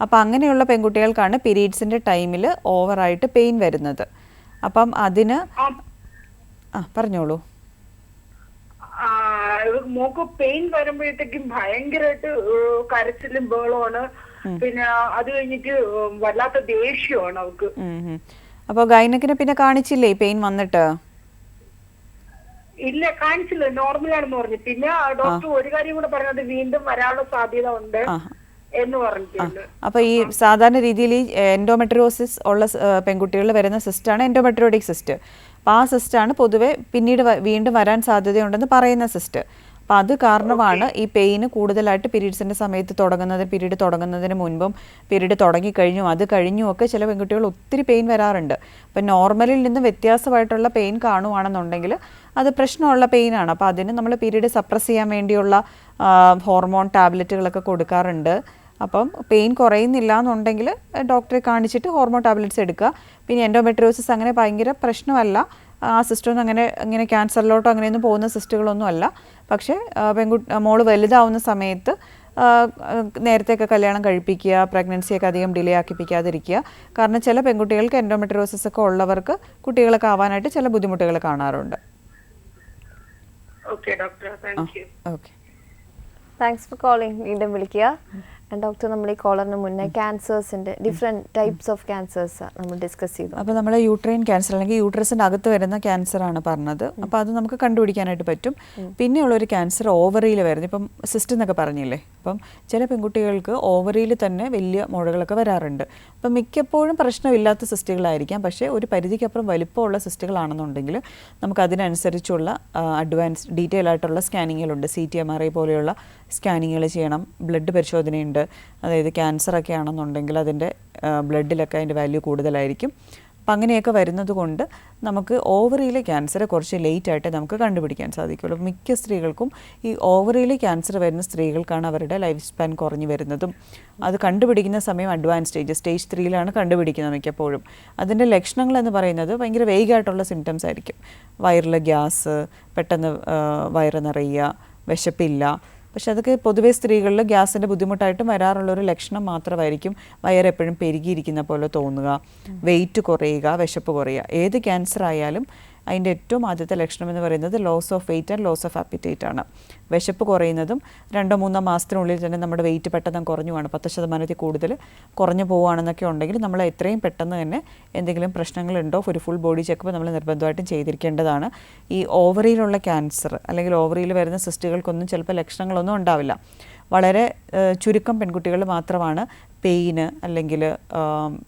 Speaker 2: അപ്പം അങ്ങനെയുള്ള പെൺകുട്ടികൾക്കാണ് പീരീഡ്സിന്റെ ടൈമിൽ ഓവറായിട്ട് പെയിൻ വരുന്നത്. അപ്പം അതിന് പറഞ്ഞോളൂ.
Speaker 7: മോക്ക് പെയിൻ വരുമ്പോഴത്തേക്കും ഭയങ്കരമായിട്ട് കരച്ചിലും ബഹളമാണ്. പിന്നെ അത് കഴിഞ്ഞിട്ട് വല്ലാത്ത ദേഷ്യമാണ് അവക്ക്.
Speaker 2: അപ്പൊ ഗൈനക്കിനെ പിന്നെ കാണിച്ചില്ലേ പെയിൻ വന്നിട്ട്?
Speaker 7: ഇല്ല, കാണിച്ചില്ല, നോർമലാണെന്ന് പറഞ്ഞു. പിന്നെ ഡോക്ടർ ഒരു കാര്യം കൂടെ പറഞ്ഞത് വീണ്ടും വരാനുള്ള സാധ്യത ഉണ്ട് എന്ന് പറഞ്ഞിട്ടുണ്ട്.
Speaker 2: അപ്പൊ ഈ സാധാരണ രീതിയിൽ ഈ എൻഡോമെട്രിയോസിസ് ഉള്ള പെൺകുട്ടികളിൽ വരുന്ന സിസ്റ്റാണ് എൻഡോമെട്രിയോട്ടിക് സിസ്റ്റ്. അപ്പോൾ ആ സിസ്റ്റാണ് പൊതുവെ പിന്നീട് വീണ്ടും വരാൻ സാധ്യതയുണ്ടെന്ന് പറയുന്ന സിസ്റ്റ്. അപ്പോൾ അത് കാരണമാണ് ഈ പെയിന് കൂടുതലായിട്ട് പീരീഡ്സിൻ്റെ സമയത്ത് പീരീഡ് തുടങ്ങുന്നതിന് മുൻപും പീരീഡ് തുടങ്ങിക്കഴിഞ്ഞും അത് കഴിഞ്ഞും ഒക്കെ ചില പെൺകുട്ടികൾ ഒത്തിരി പെയിൻ വരാറുണ്ട്. അപ്പം നോർമലിൽ നിന്ന് വ്യത്യാസമായിട്ടുള്ള പെയിൻ കാണുവാണെന്നുണ്ടെങ്കിൽ അത് പ്രശ്നമുള്ള പെയിനാണ്. അപ്പോൾ അതിന് നമ്മൾ പീരീഡ് സപ്രസ് ചെയ്യാൻ വേണ്ടിയുള്ള ഹോർമോൺ ടാബ്ലറ്റുകളൊക്കെ കൊടുക്കാറുണ്ട്. അപ്പം പെയിൻ കുറയുന്നില്ല എന്നുണ്ടെങ്കിൽ ഡോക്ടറെ കാണിച്ചിട്ട് ഹോർമോൺ ടാബ്ലറ്റ്സ് എടുക്കുക. പിന്നെ എൻഡോമെട്രിയോസിസ് അങ്ങനെ ഭയങ്കര പ്രശ്നമല്ല. ആ സിസ്റ്റമൊന്നും അങ്ങനെ ക്യാൻസറിലോട്ടോ അങ്ങനെയൊന്നും പോകുന്ന സിസ്റ്റുകളൊന്നും അല്ല. പക്ഷേ മോള് വലുതാവുന്ന സമയത്ത് നേരത്തെയൊക്കെ കല്യാണം കഴിപ്പിക്കുക, പ്രഗ്നൻസിയൊക്കെ അധികം ഡിലേ ആക്കിപ്പിക്കാതിരിക്കുക. കാരണം ചില പെൺകുട്ടികൾക്ക് എൻഡോമെട്രിയോസിസ് ഒക്കെ ഉള്ളവർക്ക് കുട്ടികളൊക്കെ ആവാനായിട്ട് ചില ബുദ്ധിമുട്ടുകൾ കാണാറുണ്ട്.
Speaker 7: Okay doctor, thank you.
Speaker 2: Okay,
Speaker 1: thanks for calling. വീണ്ടും വിളിക്കുക. ഡോക്ടർ, നമ്മൾ ഈ കോളറിന് മുന്നേ ക്യാൻസേഴ്സിൻ്റെ ഡിഫറെൻറ്റ് ടൈപ്സ് ഓഫ് ക്യാൻസേഴ്സ് നമ്മൾ ഡിസ്കസ് ചെയ്തു.
Speaker 2: അപ്പോൾ നമ്മൾ യൂട്രൈൻ ക്യാൻസർ അല്ലെങ്കിൽ യൂട്രസിൻ്റെ അകത്ത് വരുന്ന ക്യാൻസറാണ് പറഞ്ഞത്. അപ്പോൾ അത് നമുക്ക് കണ്ടുപിടിക്കാനായിട്ട് പറ്റും. പിന്നെയുള്ളൊരു ക്യാൻസർ ഓവറിയിൽ വരുന്നത്, ഇപ്പം സിസ്റ്റ് എന്നൊക്കെ പറഞ്ഞില്ലേ, അപ്പം ചില പെൺകുട്ടികൾക്ക് ഓവറിയിൽ തന്നെ വലിയ മുഴകളൊക്കെ വരാറുണ്ട്. അപ്പം മിക്കപ്പോഴും പ്രശ്നമില്ലാത്ത സിസ്റ്റുകളായിരിക്കാം. പക്ഷേ ഒരു പരിധിക്കപ്പുറം വലിപ്പമുള്ള സിസ്റ്റുകളാണെന്നുണ്ടെങ്കിൽ നമുക്ക് അതിനനുസരിച്ചുള്ള അഡ്വാൻസ് ഡീറ്റെയിൽ ആയിട്ടുള്ള സ്കാനിങ്ങുകളുണ്ട്. CT MRI പോലെയുള്ള സ്കാനിങ്ങുകൾ ചെയ്യണം. ബ്ലഡ് പരിശോധനയുണ്ട്. അതായത് ക്യാൻസറൊക്കെ ആണെന്നുണ്ടെങ്കിൽ അതിൻ്റെ ബ്ലഡിലൊക്കെ അതിൻ്റെ വാല്യൂ കൂടുതലായിരിക്കും. അപ്പം അങ്ങനെയൊക്കെ വരുന്നത് കൊണ്ട് നമുക്ക് ഓവറിയിലെ ക്യാൻസർ കുറച്ച് ലേറ്റായിട്ട് നമുക്ക് കണ്ടുപിടിക്കാൻ സാധിക്കുള്ളൂ. മിക്ക സ്ത്രീകൾക്കും ഈ ഓവറിയിൽ ക്യാൻസർ വരുന്ന സ്ത്രീകൾക്കാണ് അവരുടെ ലൈഫ് സ്പാൻ കുറഞ്ഞു വരുന്നതും. അത് കണ്ടുപിടിക്കുന്ന സമയം അഡ്വാൻസ് സ്റ്റേജ് 3ലാണ് കണ്ടുപിടിക്കുന്നത് മിക്കപ്പോഴും. അതിൻ്റെ ലക്ഷണങ്ങൾ എന്ന് പറയുന്നത് ഭയങ്കര വേഗമായിട്ടുള്ള സിംറ്റംസ് ആയിരിക്കും. വയറിൽ ഗ്യാസ്, പെട്ടെന്ന് വയറ് നിറയുക, വിശപ്പില്ല. പക്ഷെ അതൊക്കെ പൊതുവേ സ്ത്രീകളിൽ ഗ്യാസിൻ്റെ ബുദ്ധിമുട്ടായിട്ടും വരാറുള്ളൊരു ലക്ഷണം മാത്രമായിരിക്കും. വയറെപ്പോഴും പെരുകിയിരിക്കുന്ന പോലെ തോന്നുക, വെയിറ്റ് കുറയുക, വിശപ്പ് കുറയുക. ഏത് ക്യാൻസർ ആയാലും അതിൻ്റെ ഏറ്റവും ആദ്യത്തെ ലക്ഷണം എന്ന് പറയുന്നത് loss of weight and loss of appetite ആണ്. വിശപ്പ് കുറയുന്നതും 2-3 മാസത്തിനുള്ളിൽ തന്നെ നമ്മുടെ വെയിറ്റ് പെട്ടെന്ന് കുറഞ്ഞു പോവാണ്, 10% കൂടുതൽ കുറഞ്ഞു പോവുകയാണെന്നൊക്കെ ഉണ്ടെങ്കിൽ നമ്മൾ എത്രയും പെട്ടെന്ന് തന്നെ എന്തെങ്കിലും പ്രശ്നങ്ങളുണ്ടോ ഒരു ഫുൾ ബോഡി ചെക്കപ്പ് നമ്മൾ നിർബന്ധമായിട്ടും ചെയ്തിരിക്കേണ്ടതാണ്. ഈ ഓവറിയിലുള്ള ക്യാൻസർ അല്ലെങ്കിൽ ഓവറിയിൽ വരുന്ന സിസ്റ്റുകൾക്കൊന്നും ചിലപ്പോൾ ലക്ഷണങ്ങളൊന്നും ഉണ്ടാവില്ല. വളരെ ചുരുക്കം പെൺകുട്ടികൾ മാത്രമാണ് പെയിന് അല്ലെങ്കിൽ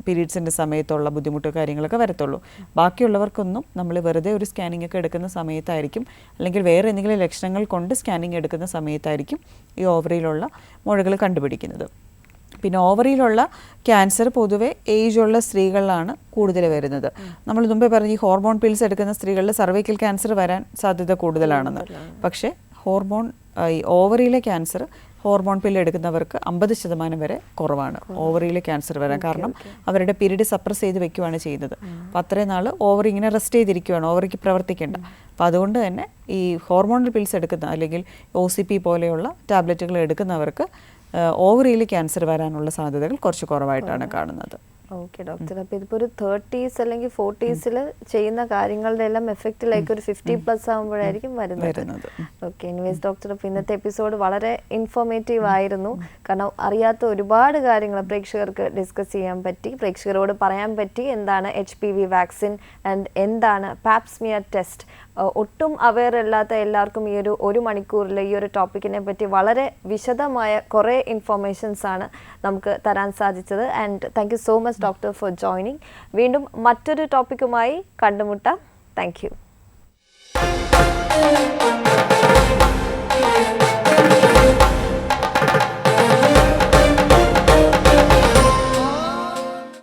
Speaker 2: പീരീഡ്സിൻ്റെ സമയത്തുള്ള ബുദ്ധിമുട്ട് കാര്യങ്ങളൊക്കെ വരത്തുള്ളൂ. ബാക്കിയുള്ളവർക്കൊന്നും നമ്മൾ വെറുതെ ഒരു സ്കാനിങ് ഒക്കെ എടുക്കുന്ന സമയത്തായിരിക്കും, അല്ലെങ്കിൽ വേറെ എന്തെങ്കിലും ലക്ഷണങ്ങൾ കൊണ്ട് സ്കാനിങ് എടുക്കുന്ന സമയത്തായിരിക്കും ഈ ഓവറിയിലുള്ള മുഴകൾ കണ്ടുപിടിക്കുന്നത്. പിന്നെ ഓവറിയിലുള്ള ക്യാൻസർ പൊതുവെ ഏജുള്ള സ്ത്രീകളിലാണ് കൂടുതൽ വരുന്നത്. നമ്മൾ മുമ്പേ പറഞ്ഞ ഈ ഹോർമോൺ പിൽസ് എടുക്കുന്ന സ്ത്രീകളിൽ സർവൈക്കൽ ക്യാൻസർ വരാൻ സാധ്യത കൂടുതലാണെന്ന്. പക്ഷേ ഈ ഓവറിയിലെ ക്യാൻസർ ഹോർമോൺ പില്ല് എടുക്കുന്നവർക്ക് 50% വരെ കുറവാണ് ഓവറിയിൽ ക്യാൻസർ വരാൻ. കാരണം അവരുടെ പീരീഡ് സപ്രസ് ചെയ്ത് വെക്കുകയാണ് ചെയ്യുന്നത്. അപ്പോൾ അത്രയും നാൾ ഓവറി ഇങ്ങനെ റെസ്റ്റ് ചെയ്തിരിക്കുകയാണ്, ഓവറിക്ക് പ്രവർത്തിക്കേണ്ട. അപ്പോൾ അതുകൊണ്ട് തന്നെ ഈ ഹോർമോണൽ പിൽസ് എടുക്കുന്ന അല്ലെങ്കിൽ OCP പോലെയുള്ള ടാബ്ലറ്റുകൾ എടുക്കുന്നവർക്ക് ഓവറിയിൽ ക്യാൻസർ വരാനുള്ള സാധ്യതകൾ കുറച്ച് കുറവായിട്ടാണ് കാണുന്നത്.
Speaker 1: ഓക്കെ ഡോക്ടർ, അപ്പോൾ ഇതിപ്പോൾ ഒരു 30s അല്ലെങ്കിൽ 40s ചെയ്യുന്ന കാര്യങ്ങളുടെ എല്ലാം എഫക്റ്റിലേക്ക് ഒരു 50+ ആകുമ്പോഴായിരിക്കും വരുന്നത്. ഓക്കെ, എനിവേസ് ഡോക്ടർ, അപ്പോൾ ഇന്നത്തെ എപ്പിസോഡ് വളരെ ഇൻഫോർമേറ്റീവ് ആയിരുന്നു. കാരണം അറിയാത്ത ഒരുപാട് കാര്യങ്ങൾ പ്രേക്ഷകർക്ക് ഡിസ്കസ് ചെയ്യാൻ പറ്റി, പ്രേക്ഷകരോട് പറയാൻ പറ്റി എന്താണ് HPV വാക്സിൻ ആൻഡ് എന്താണ് പാപ്സ്മിയർ ടെസ്റ്റ്. ഒട്ടും അവെയർ അല്ലാത്ത എല്ലാവർക്കും ഈ ഒരു മണിക്കൂറിൽ ഈ ഒരു ടോപ്പിക്കിനെ പറ്റി വളരെ വിശദമായ കുറേ ഇൻഫോർമേഷൻസ് ആണ് നമുക്ക് തരാൻ സാധിച്ചത്. And thank you so much doctor for joining. വീണ്ടും മറ്റൊരു ടോപ്പിക്കുമായി കണ്ടുമുട്ടാം. Thank you.